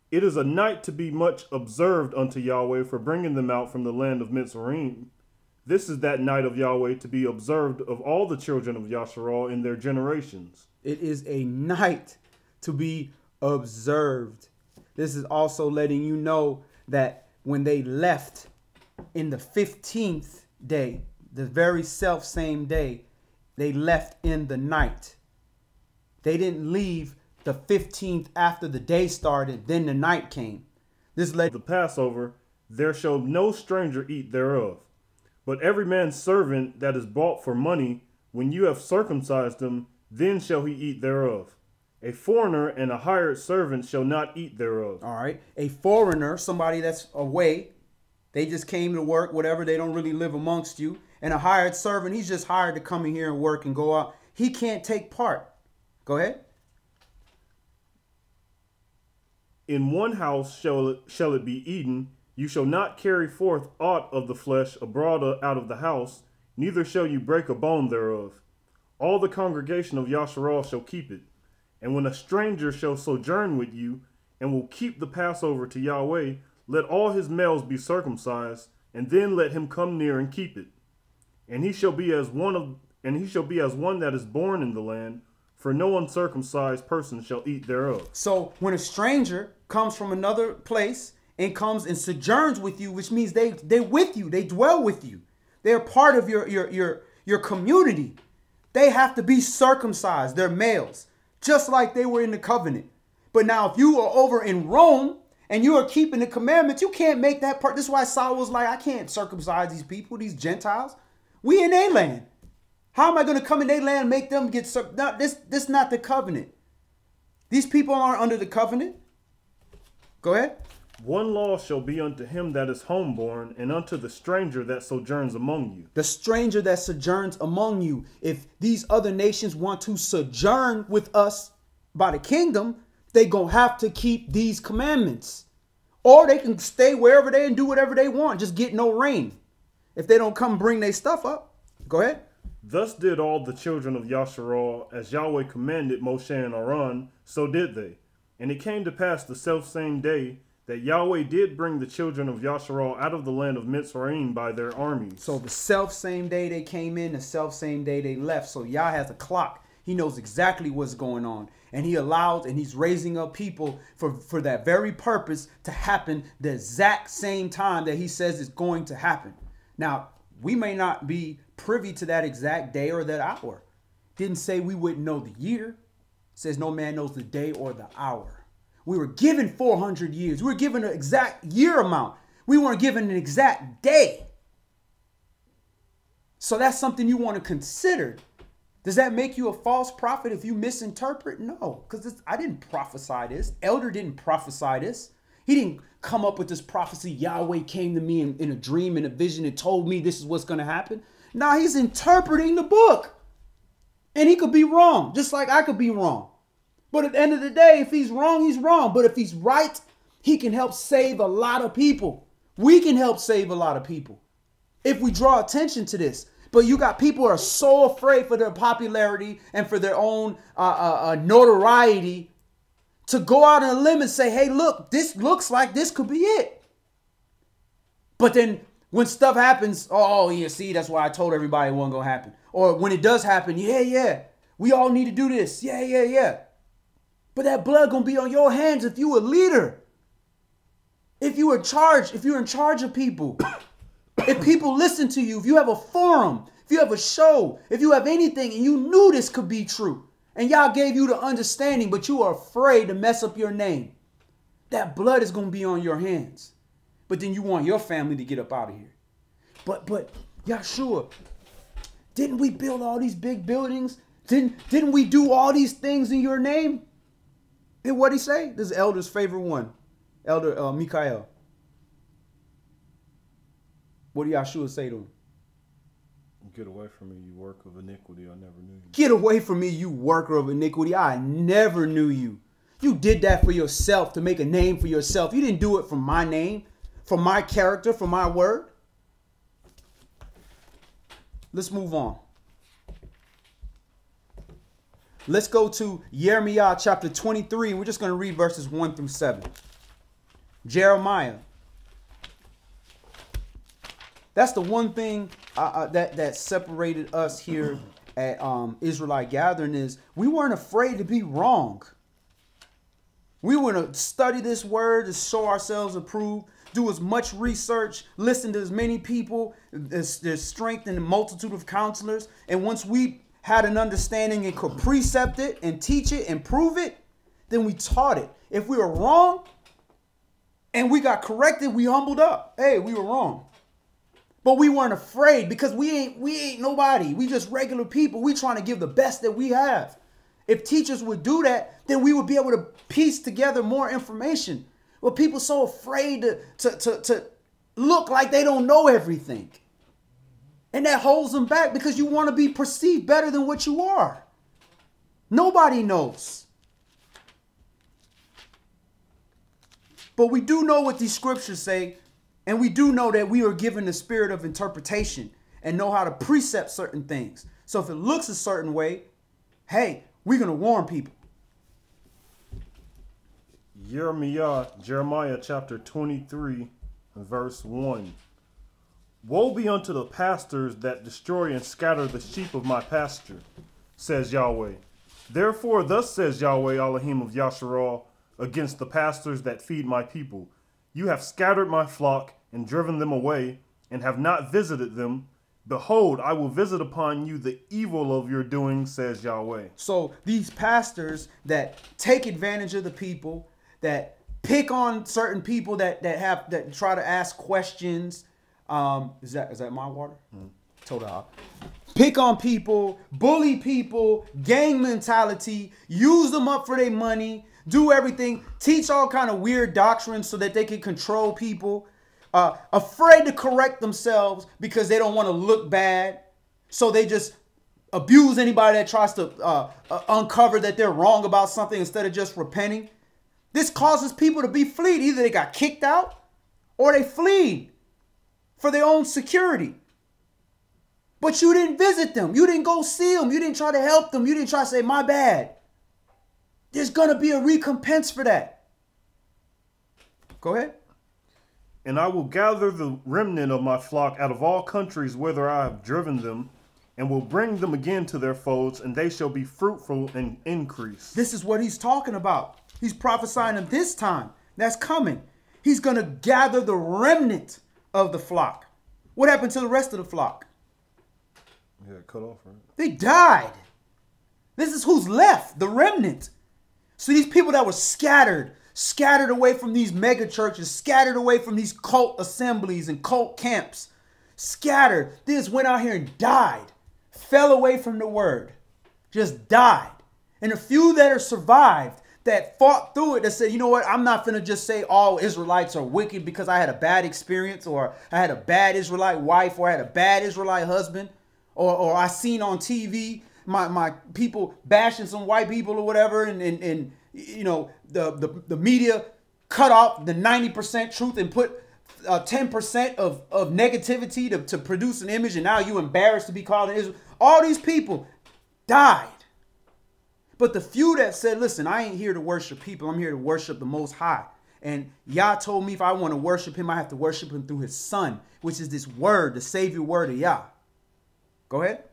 It is a night to be much observed unto Yahweh for bringing them out from the land of Mitzrayim. This is that night of Yahweh to be observed of all the children of Yashra'al in their generations. It is a night to be observed. This is also letting you know that when they left in the 15th day, the very self same day, they left in the night. They didn't leave the 15th after the day started, then the night came. This led The Passover, there shall no stranger eat thereof. But every man's servant that is bought for money, when you have circumcised him, then shall he eat thereof. A foreigner and a hired servant shall not eat thereof. All right. A foreigner, somebody that's away, they just came to work, whatever, they don't really live amongst you. And a hired servant, he's just hired to come in here and work and go out. He can't take part. Go ahead. In one house shall it be eaten. You shall not carry forth aught of the flesh abroad out of the house, neither shall you break a bone thereof. All the congregation of Yashra'al shall keep it. And when a stranger shall sojourn with you, and will keep the Passover to Yahweh, let all his males be circumcised, and then let him come near and keep it. And he shall be as one that is born in the land, for no uncircumcised person shall eat thereof. So when a stranger comes from another place and comes and sojourns with you, which means they're with you, they dwell with you, they're part of your community, they have to be circumcised. They're males, just like they were in the covenant. But now if you are over in Rome and you are keeping the commandments, you can't make that part. This is why Saul was like, I can't circumcise these people, these Gentiles. We in their land. How am I going to come in their land and make them get circumcised? No, this not the covenant. These people aren't under the covenant. Go ahead. One law shall be unto him that is homeborn, and unto the stranger that sojourns among you. The stranger that sojourns among you. If these other nations want to sojourn with us by the kingdom, they gonna have to keep these commandments. Or they can stay wherever they and do whatever they want. Just get no rain. If they don't come bring their stuff up. Go ahead. Thus did all the children of Yashra'al, as Yahweh commanded Moshe and Aaron, so did they. And it came to pass the selfsame day that Yahweh did bring the children of Yashra'al out of the land of Mitzrayim by their armies. So the self-same day they came in, the self-same day they left. So Yah has a clock. He knows exactly what's going on. And he allows, and he's raising up people for that very purpose to happen the exact same time that he says it's going to happen. Now, we may not be privy to that exact day or that hour. Didn't say we wouldn't know the year. It says no man knows the day or the hour. We were given 400 years. We were given an exact year amount. We weren't given an exact day. So that's something you want to consider. Does that make you a false prophet if you misinterpret? No, because I didn't prophesy this. Elder didn't prophesy this. He didn't come up with this prophecy. Yahweh came to me in a dream, in a vision, and told me this is what's going to happen. Now he's interpreting the book. And he could be wrong, just like I could be wrong. But at the end of the day, if he's wrong, he's wrong. But if he's right, he can help save a lot of people. We can help save a lot of people if we draw attention to this. But you got people who are so afraid for their popularity and for their own notoriety to go out on a limb and say, hey, look, this looks like this could be it. But then when stuff happens, oh, yeah, see, that's why I told everybody it wasn't going to happen. Or when it does happen, yeah, we all need to do this. Yeah. But that blood going to be on your hands if you a leader. If you're in charge of people. If people listen to you, if you have a forum, if you have a show, if you have anything and you knew this could be true and y'all gave you the understanding, but you are afraid to mess up your name, that blood is going to be on your hands. But then you want your family to get up out of here. But Yahshua, didn't we build all these big buildings? Didn't we do all these things in your name? And what'd he say? This is Elder's favorite one. Elder Mikael. What did Yahshua say to him? Get away from me, you worker of iniquity. I never knew you. Get away from me, you worker of iniquity. I never knew you. You did that for yourself, to make a name for yourself. You didn't do it for my name, for my character, for my word. Let's move on. Let's go to Jeremiah chapter 23. We're just going to read verses 1 through 7. Jeremiah. That's the one thing that separated us here at Israelite gathering is we weren't afraid to be wrong. We want to study this word to show ourselves approved, do as much research, listen to as many people. There's strength in the multitude of counselors. And once we had an understanding and could precept it and teach it and prove it, then we taught it. If we were wrong and we got corrected, we humbled up. Hey, we were wrong. But we weren't afraid because we ain't nobody. We just regular people. We trying to give the best that we have. If teachers would do that, then we would be able to piece together more information. But people so afraid to look like they don't know everything. And that holds them back because you want to be perceived better than what you are. Nobody knows. But we do know what these scriptures say. And we do know that we are given the spirit of interpretation and know how to precept certain things. So if it looks a certain way, hey, we're going to warn people. Jeremiah chapter 23, verse 1. Woe be unto the pastors that destroy and scatter the sheep of my pasture, says Yahweh. Therefore, thus says Yahweh Elohim of Yashra'al, against the pastors that feed my people. You have scattered my flock and driven them away, and have not visited them. Behold, I will visit upon you the evil of your doing, says Yahweh. So these pastors that take advantage of the people, that pick on certain people that try to ask questions. Is that my water? Total. Pick on people, bully people, gang mentality, use them up for their money, do everything, teach all kind of weird doctrines so that they can control people. Afraid to correct themselves because they don't want to look bad. So they just abuse anybody that tries to uncover that they're wrong about something instead of just repenting. This causes people to be fleed. Either they got kicked out or they fleed for their own security. But you didn't visit them. You didn't go see them. You didn't try to help them. You didn't try to say, my bad. There's going to be a recompense for that. Go ahead. And I will gather the remnant of my flock out of all countries whither I have driven them, and will bring them again to their folds, and they shall be fruitful and increase. This is what he's talking about. He's prophesying of this time that's coming. He's going to gather the remnant of the flock. What happened to the rest of the flock? Yeah, cut off, right? They died. This is who's left, the remnant. So these people that were scattered away from these mega churches, scattered away from these cult assemblies and cult camps, scattered. They just went out here and died, fell away from the word, just died. And a few that are survived, that fought through it, that said, you know what, I'm not going to just say all Israelites are wicked because I had a bad experience, or I had a bad Israelite wife, or I had a bad Israelite husband, or I seen on TV my people bashing some white people or whatever, and you know, the media cut off the 90% truth and put 10% of negativity to produce an image, and now you embarrassed to be called an Israel. All these people died. But the few that said, listen, I ain't here to worship people. I'm here to worship the Most High. And Yah told me if I want to worship him, I have to worship him through his son, which is this word, the Savior word of Yah. Go ahead.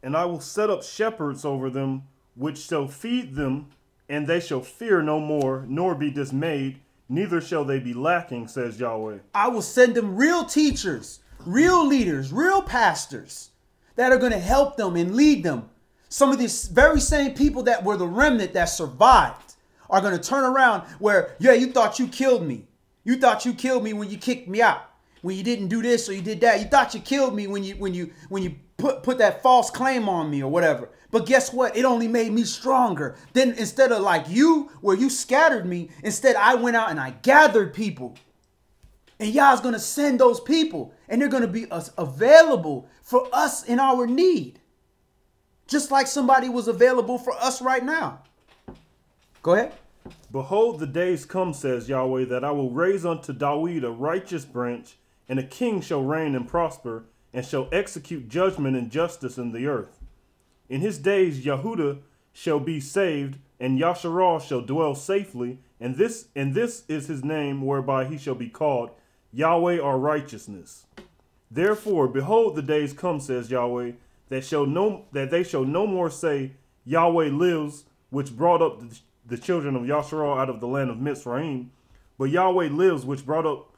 And I will set up shepherds over them, which shall feed them, and they shall fear no more, nor be dismayed, neither shall they be lacking, says Yahweh. I will send them real teachers, real leaders, real pastors that are going to help them and lead them. Some of these very same people that were the remnant that survived are going to turn around where, yeah, you thought you killed me. You thought you killed me when you kicked me out, when you didn't do this or you did that. You thought you killed me when you put that false claim on me or whatever. But guess what? It only made me stronger. Then instead of like you, where you scattered me, instead I went out and I gathered people. And Yah's going to send those people, and they're going to be available for us in our need. Just like somebody was available for us right now. Go ahead. Behold, the days come, says Yahweh, that I will raise unto Dawid a righteous branch, and a king shall reign and prosper, and shall execute judgment and justice in the earth. In his days Yehudah shall be saved, and Yashra'al shall dwell safely, and this is his name whereby he shall be called, Yahweh our righteousness. Therefore, behold, the days come, says Yahweh, that they shall no more say, Yahweh lives, which brought up the children of Yashra'al out of the land of Mitzrayim, but Yahweh lives, which brought up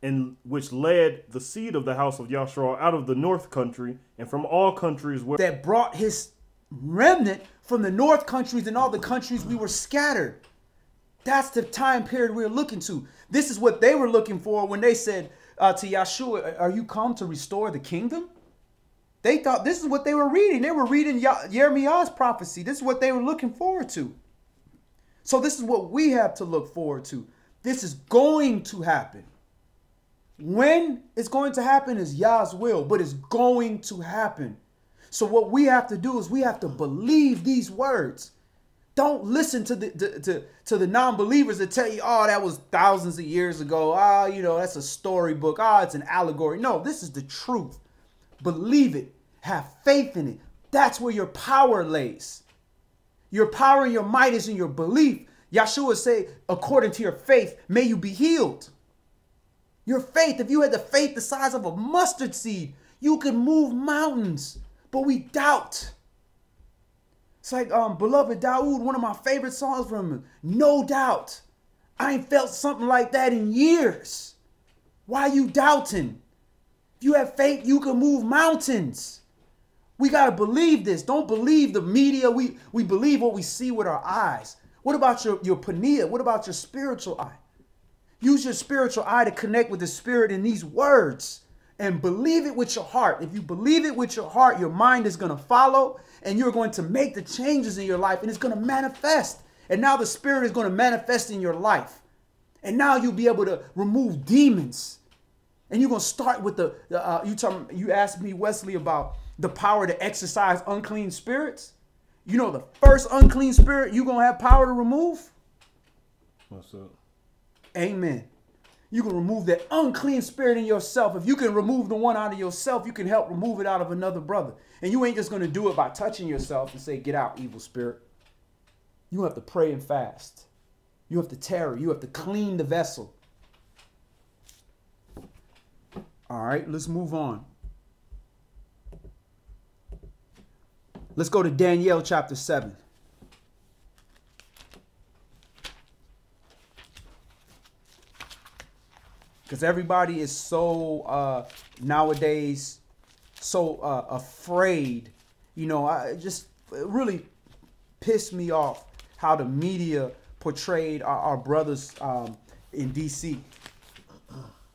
and which led the seed of the house of Yashra'al out of the north country and from all countries where that brought his remnant from the north countries and all the countries we were scattered. That's the time period we're looking to. This is what they were looking for when they said to Yahshua, are you come to restore the kingdom? They thought this is what they were reading. They were reading Jeremiah's prophecy. This is what they were looking forward to. So this is what we have to look forward to. This is going to happen. When it's going to happen is Yah's will, but it's going to happen. So what we have to do is we have to believe these words. Don't listen to the non-believers that tell you, oh, that was thousands of years ago. Ah, you know, that's a storybook. Ah, it's an allegory. No, this is the truth. Believe it. Have faith in it. That's where your power lays. Your power and your might is in your belief. Yahshua say, according to your faith, may you be healed. Your faith, if you had the faith the size of a mustard seed, you could move mountains. But we doubt. It's like Beloved Dawood, one of my favorite songs from him. No doubt. I ain't felt something like that in years. Why you doubting? If you have faith, you can move mountains. We got to believe this. Don't believe the media. We believe what we see with our eyes. What about your panea? What about your spiritual eye? Use your spiritual eye to connect with the Spirit in these words and believe it with your heart. If you believe it with your heart, your mind is going to follow and you're going to make the changes in your life and it's going to manifest. And now the Spirit is going to manifest in your life. And now you'll be able to remove demons. And you're going to start with you asked me, Wesley, about the power to exorcise unclean spirits. You know, the first unclean spirit you're going to have power to remove? What's up? Amen. You can remove that unclean spirit in yourself. If you can remove the one out of yourself, you can help remove it out of another brother. And you ain't just going to do it by touching yourself and say, get out, evil spirit. You have to pray and fast. You have to tarry. You have to clean the vessel. All right, let's move on. Let's go to Daniel chapter 7. Because everybody is so nowadays so afraid. You know, it really pissed me off how the media portrayed our brothers in D.C.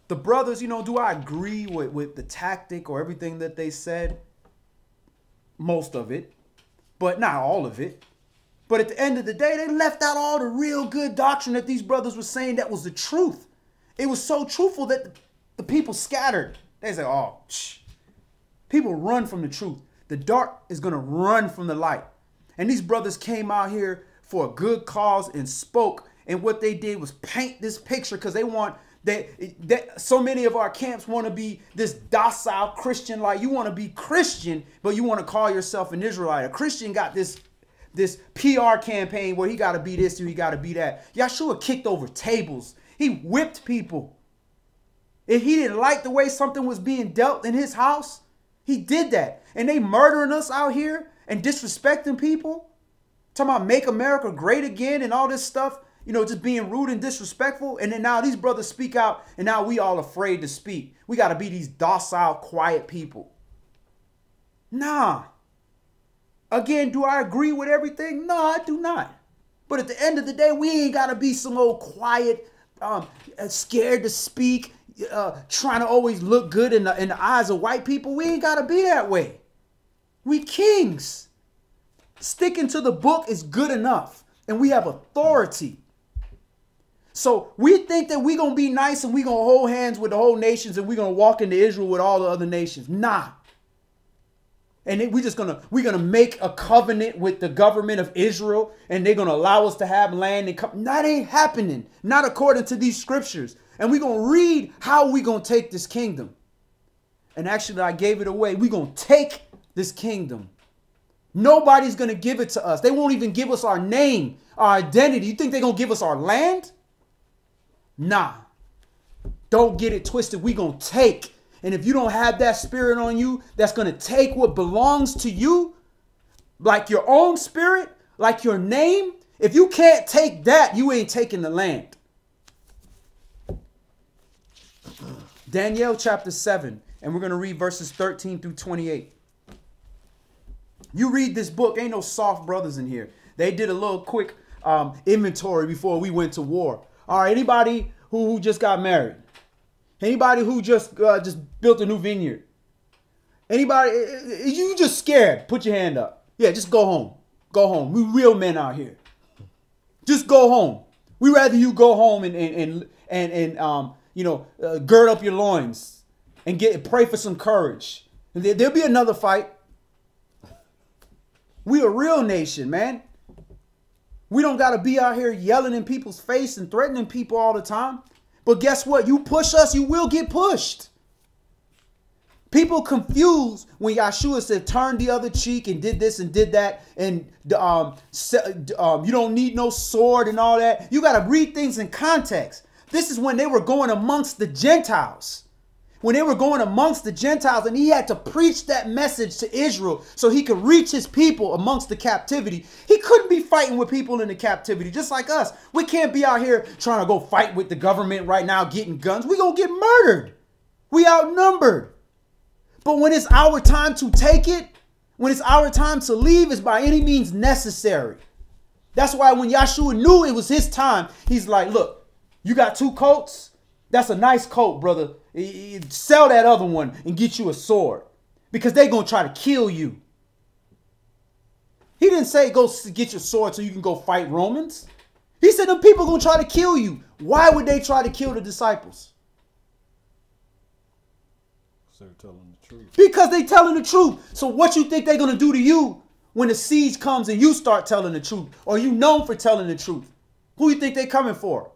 The brothers, you know, do I agree with the tactic or everything that they said? Most of it, but not all of it. But at the end of the day, they left out all the real good doctrine that these brothers were saying that was the truth. It was so truthful that the people scattered. They say, oh, people run from the truth. The dark is going to run from the light. And these brothers came out here for a good cause and spoke. And what they did was paint this picture because they want that so many of our camps want to be this docile Christian. Like, you want to be Christian, but you want to call yourself an Israelite. A Christian got this PR campaign where he got to be this or he got to be that. Yahshua kicked over tables. He whipped people. If he didn't like the way something was being dealt in his house, he did that. And they murdering us out here and disrespecting people. Talking about make America great again and all this stuff. You know, just being rude and disrespectful. And then now these brothers speak out and now we all afraid to speak. We got to be these docile, quiet people. Nah. Again, do I agree with everything? No, I do not. But at the end of the day, we ain't got to be some old quiet, scared to speak, trying to always look good in the eyes of white people. We ain't got to be that way. We kings. Sticking to the book is good enough. And we have authority. So we think that we're going to be nice and we're going to hold hands with the whole nations and we're going to walk into Israel with all the other nations. Nah. And we're going to make a covenant with the government of Israel and they're going to allow us to have land. And that ain't happening. Not according to these scriptures. And we're going to read how we're going to take this kingdom. And actually, I gave it away. We're going to take this kingdom. Nobody's going to give it to us. They won't even give us our name, our identity. You think they're going to give us our land? Nah. Don't get it twisted. We're going to take. And if you don't have that spirit on you, that's going to take what belongs to you, like your own spirit, like your name. If you can't take that, you ain't taking the land. Daniel chapter 7, and we're going to read verses 13 through 28. You read this book, ain't no soft brothers in here. They did a little quick inventory before we went to war. All right, anybody who just got married? Anybody who just built a new vineyard? Anybody, you just scared? Put your hand up. Yeah, just go home. Go home. We real men out here. Just go home. We rather you go home and gird up your loins and pray for some courage. And there'll be another fight. We a real nation, man. We don't got to be out here yelling in people's face and threatening people all the time. But guess what? You push us, you will get pushed. People confused when Yeshua said, turn the other cheek and did this and did that. And you don't need no sword and all that. You got to read things in context. This is when they were going amongst the Gentiles. When they were going amongst the Gentiles, and he had to preach that message to Israel so he could reach his people amongst the captivity. He couldn't be fighting with people in the captivity, just like us. We can't be out here trying to go fight with the government right now, getting guns. We're going to get murdered. We outnumbered. But when it's our time to take it, when it's our time to leave, it's by any means necessary. That's why when Yeshua knew it was his time, he's like, look, you got 2 coats? That's a nice coat, brother. Sell that other one and get you a sword, because they're going to try to kill you. He didn't say go get your sword so you can go fight Romans. He said them people are going to try to kill you. Why would they try to kill the disciples? They're telling the truth. Because they're telling the truth. So what you think they're going to do to you when the siege comes and you start telling the truth? Or you known for telling the truth? Who you think they're coming for?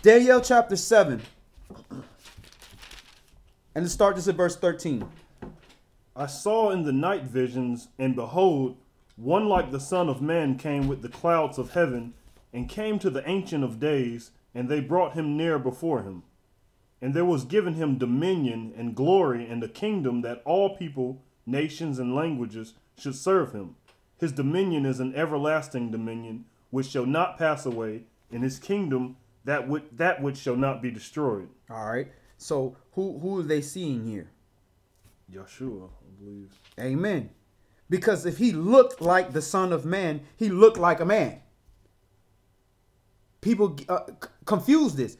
Daniel chapter 7. And let's start this at verse 13. I saw in the night visions, and behold, one like the Son of Man came with the clouds of heaven, and came to the Ancient of Days, and they brought him near before him. And there was given him dominion and glory and a kingdom, that all people, nations, and languages should serve him. His dominion is an everlasting dominion, which shall not pass away, and his kingdom that which shall not be destroyed. All right. So who are they seeing here? Yeshua, I believe. Amen. Because if he looked like the Son of Man, he looked like a man. People confuse this.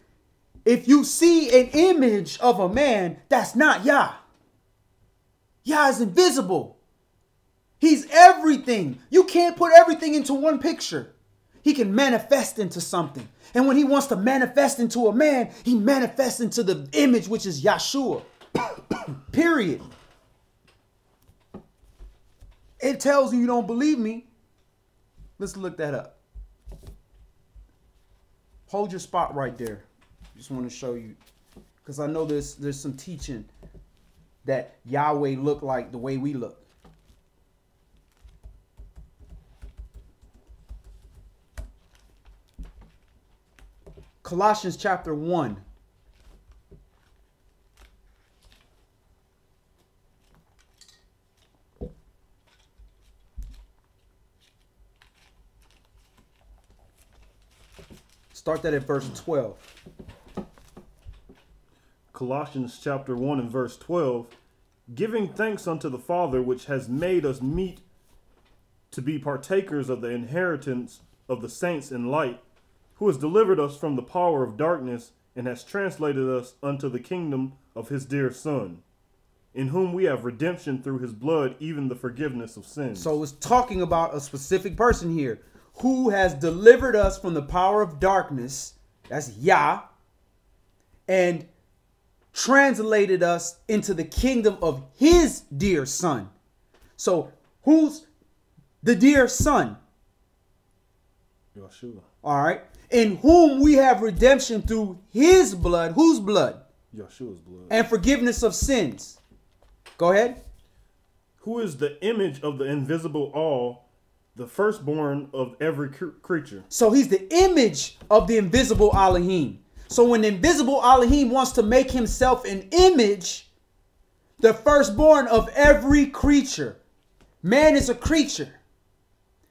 If you see an image of a man, that's not Yah. Yah is invisible. He's everything. You can't put everything into one picture. He can manifest into something. And when he wants to manifest into a man, he manifests into the image, which is Yeshua. Period. It tells you don't believe me. Let's look that up. Hold your spot right there. Just want to show you, because I know there's some teaching that Yahweh looked like the way we look. Colossians chapter 1. Start that at verse 12. Colossians chapter 1 and verse 12. Giving thanks unto the Father, which has made us meet to be partakers of the inheritance of the saints in light, who has delivered us from the power of darkness, and has translated us unto the kingdom of his dear Son, in whom we have redemption through his blood, even the forgiveness of sins. So it's talking about a specific person here who has delivered us from the power of darkness, that's Yah, and translated us into the kingdom of his dear Son. So who's the dear Son? Yeshua. All right. In whom we have redemption through his blood. Whose blood? Yeshua's blood. And forgiveness of sins. Go ahead. Who is the image of the invisible all, the firstborn of every creature. So he's the image of the invisible Elohim. So when the invisible Elohim wants to make himself an image, the firstborn of every creature, man is a creature.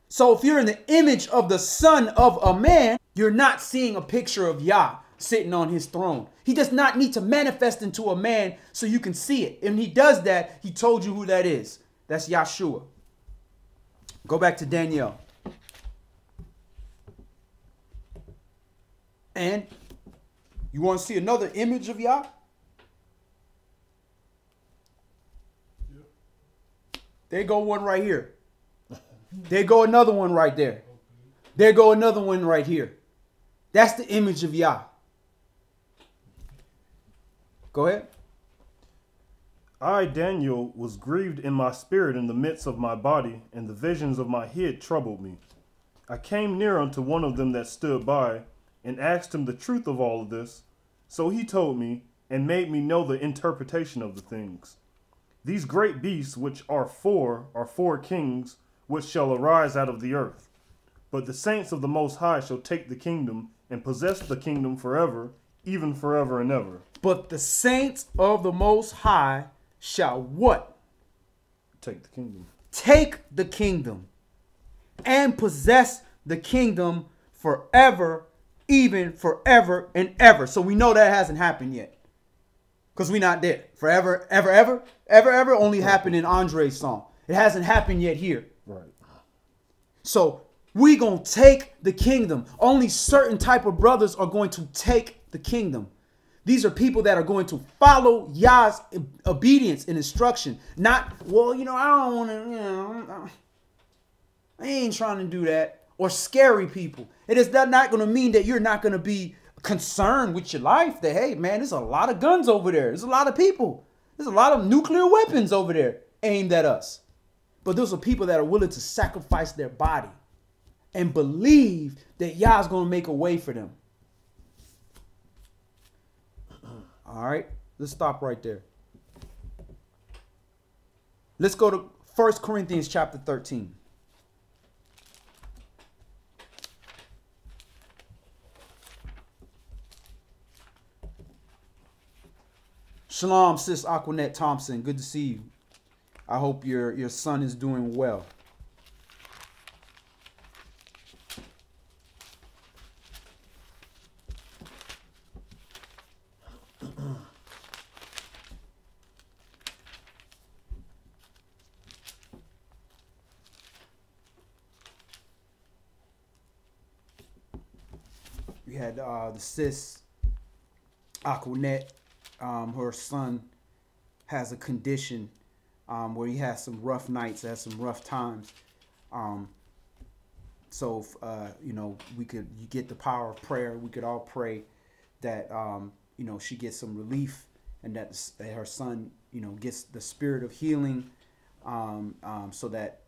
So if you're in the image of the son of a man, you're not seeing a picture of Yah sitting on his throne. He does not need to manifest into a man so you can see it. And he does that, he told you who that is. That's Yahshua. Go back to Daniel. And you want to see another image of Yah? There go one right here. There go another one right there. There go another one right here. That's the image of Yah. Go ahead. I, Daniel, was grieved in my spirit in the midst of my body, and the visions of my head troubled me. I came near unto one of them that stood by, and asked him the truth of all of this. So he told me, and made me know the interpretation of the things. These great beasts which are four kings, which shall arise out of the earth. But the saints of the Most High shall take the kingdom, and possess the kingdom forever, even forever and ever. But the saints of the Most High shall what? Take the kingdom. Take the kingdom and possess the kingdom forever, even forever and ever. So we know that hasn't happened yet. Because we're not there. Forever, ever only happened in Andre's song. It hasn't happened yet here. Right. So we gonna take the kingdom. Only certain type of brothers are going to take the kingdom. These are people that are going to follow Yah's obedience and instruction. Not, well, I don't want to, I ain't trying to do that. Or scary people. It is not going to mean that you're not going to be concerned with your life. That, hey, man, there's a lot of guns over there. There's a lot of people. There's a lot of nuclear weapons over there aimed at us. But those are people that are willing to sacrifice their body and believe that Yah's going to make a way for them. All right, let's stop right there. Let's go to 1 Corinthians chapter 13. Shalom, sis Aquanette Thompson. Good to see you. I hope your son is doing well. We had the sis Aquanette. Her son has a condition where he has some rough nights, has some rough times. So you get the power of prayer. We could all pray that she gets some relief, and that her son gets the spirit of healing, so that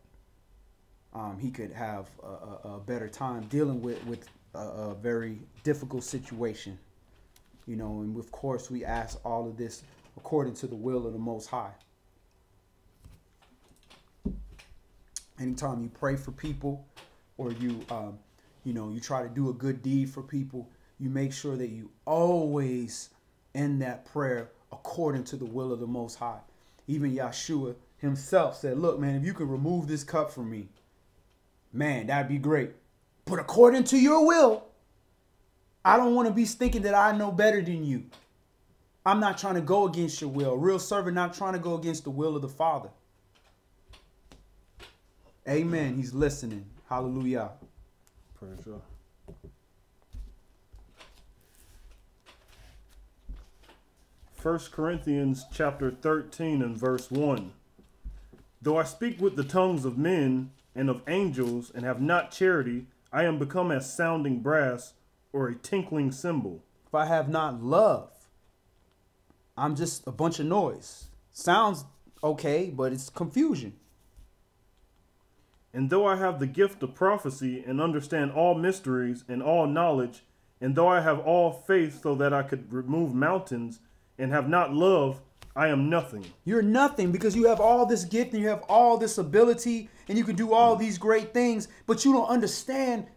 he could have a better time dealing with a very difficult situation. And of course we ask all of this according to the will of the Most High. Anytime you pray for people, or you try to do a good deed for people, you make sure that you always end that prayer according to the will of the Most High. Even Yahshua himself said, look, man, if you could remove this cup from me, man, that'd be great. But according to your will, I don't want to be thinking that I know better than you. I'm not trying to go against your will. A real servant not trying to go against the will of the Father. Amen. He's listening. Hallelujah. Praise God. First Corinthians chapter 13 and verse 1. Though I speak with the tongues of men and of angels and have not charity, I am become as sounding brass or a tinkling cymbal. If I have not love, I'm just a bunch of noise. Sounds okay, but it's confusion. And though I have the gift of prophecy and understand all mysteries and all knowledge, and though I have all faith so that I could remove mountains and have not love, I am nothing. You're nothing because you have all this gift and you have all this ability and you can do all these great things, but you don't understand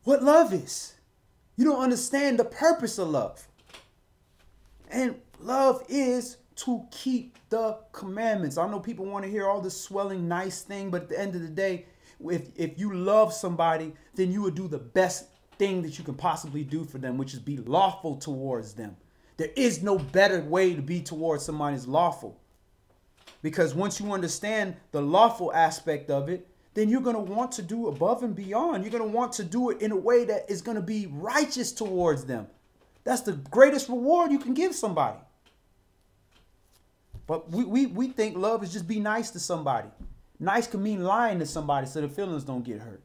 what love is. You don't understand the purpose of love. And love is to keep the commandments. I know people want to hear all this swelling nice thing, but at the end of the day, if you love somebody, then you would do the best thing that you can possibly do for them, which is be lawful towards them. There is no better way to be towards somebody who's lawful. Because once you understand the lawful aspect of it, then you're going to want to do above and beyond. You're going to want to do it in a way that is going to be righteous towards them. That's the greatest reward you can give somebody. But we think love is just be nice to somebody. Nice could mean lying to somebody so their feelings don't get hurt.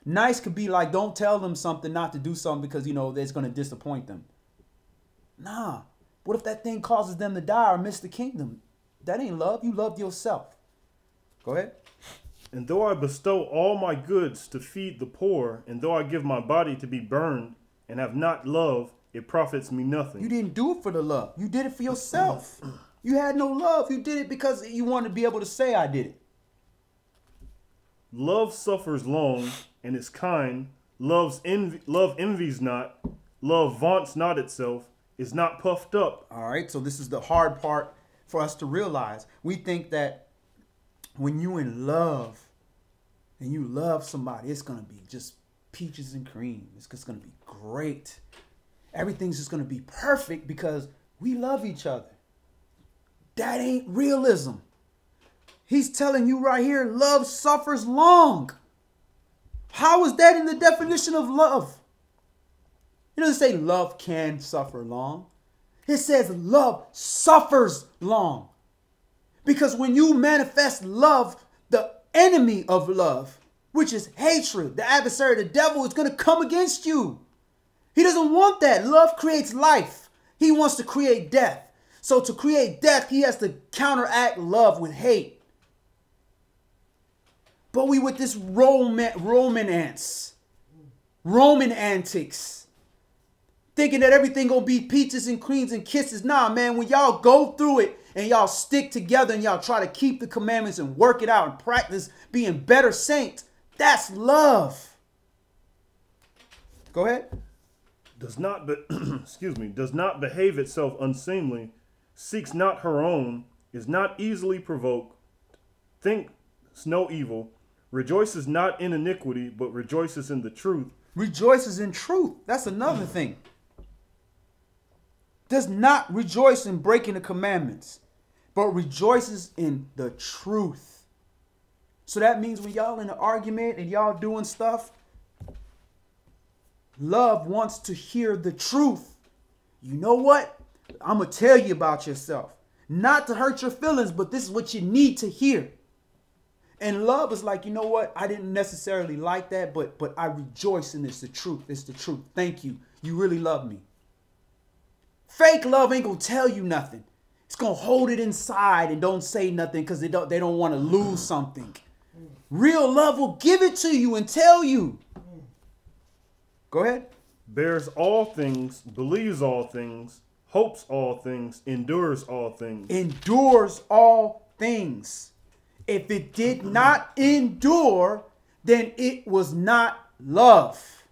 Nice could be like, don't tell them something not to do something because, you know, it's going to disappoint them. Nah. What if that thing causes them to die or miss the kingdom? That ain't love. You loved yourself. Go ahead. And though I bestow all my goods to feed the poor, and though I give my body to be burned, and have not love, it profits me nothing. You didn't do it for the love. You did it for yourself. You had no love. You did it because you wanted to be able to say, I did it. Love suffers long and is kind. Love envies not. Love vaunts not itself. Is not puffed up. All right. So this is the hard part for us to realize. We think that when you in love and you love somebody, it's going to be just peaches and cream. It's just going to be great. Everything's just going to be perfect because we love each other. That ain't realism. He's telling you right here, love suffers long. How is that in the definition of love? It doesn't say love can suffer long. It says love suffers long. Because when you manifest love, the enemy of love, which is hatred, the adversary, the devil, is going to come against you. He doesn't want that. Love creates life. He wants to create death. So to create death, he has to counteract love with hate. But we with this Roman antics, thinking that everything gonna be peaches and creams and kisses. Nah, man, when y'all go through it and y'all stick together and y'all try to keep the commandments and work it out and practice being better saints, that's love. Go ahead. Does not behave itself unseemly, seeks not her own, is not easily provoked, thinks no evil, rejoices not in iniquity, but rejoices in the truth. Rejoices in truth. That's another thing. Does not rejoice in breaking the commandments, but rejoices in the truth. So that means when y'all in an argument and y'all doing stuff, love wants to hear the truth. You know what? I'm going to tell you about yourself. Not to hurt your feelings, but this is what you need to hear. And love is like, you know what? I didn't necessarily like that, but I rejoice in it's the truth. It's the truth. Thank you. You really love me. Fake love ain't going to tell you nothing. It's going to hold it inside and don't say nothing because they don't want to lose something. Real love will give it to you and tell you. Go ahead. Bears all things, believes all things, hopes all things, endures all things. Endures all things. If it did not endure, then it was not love.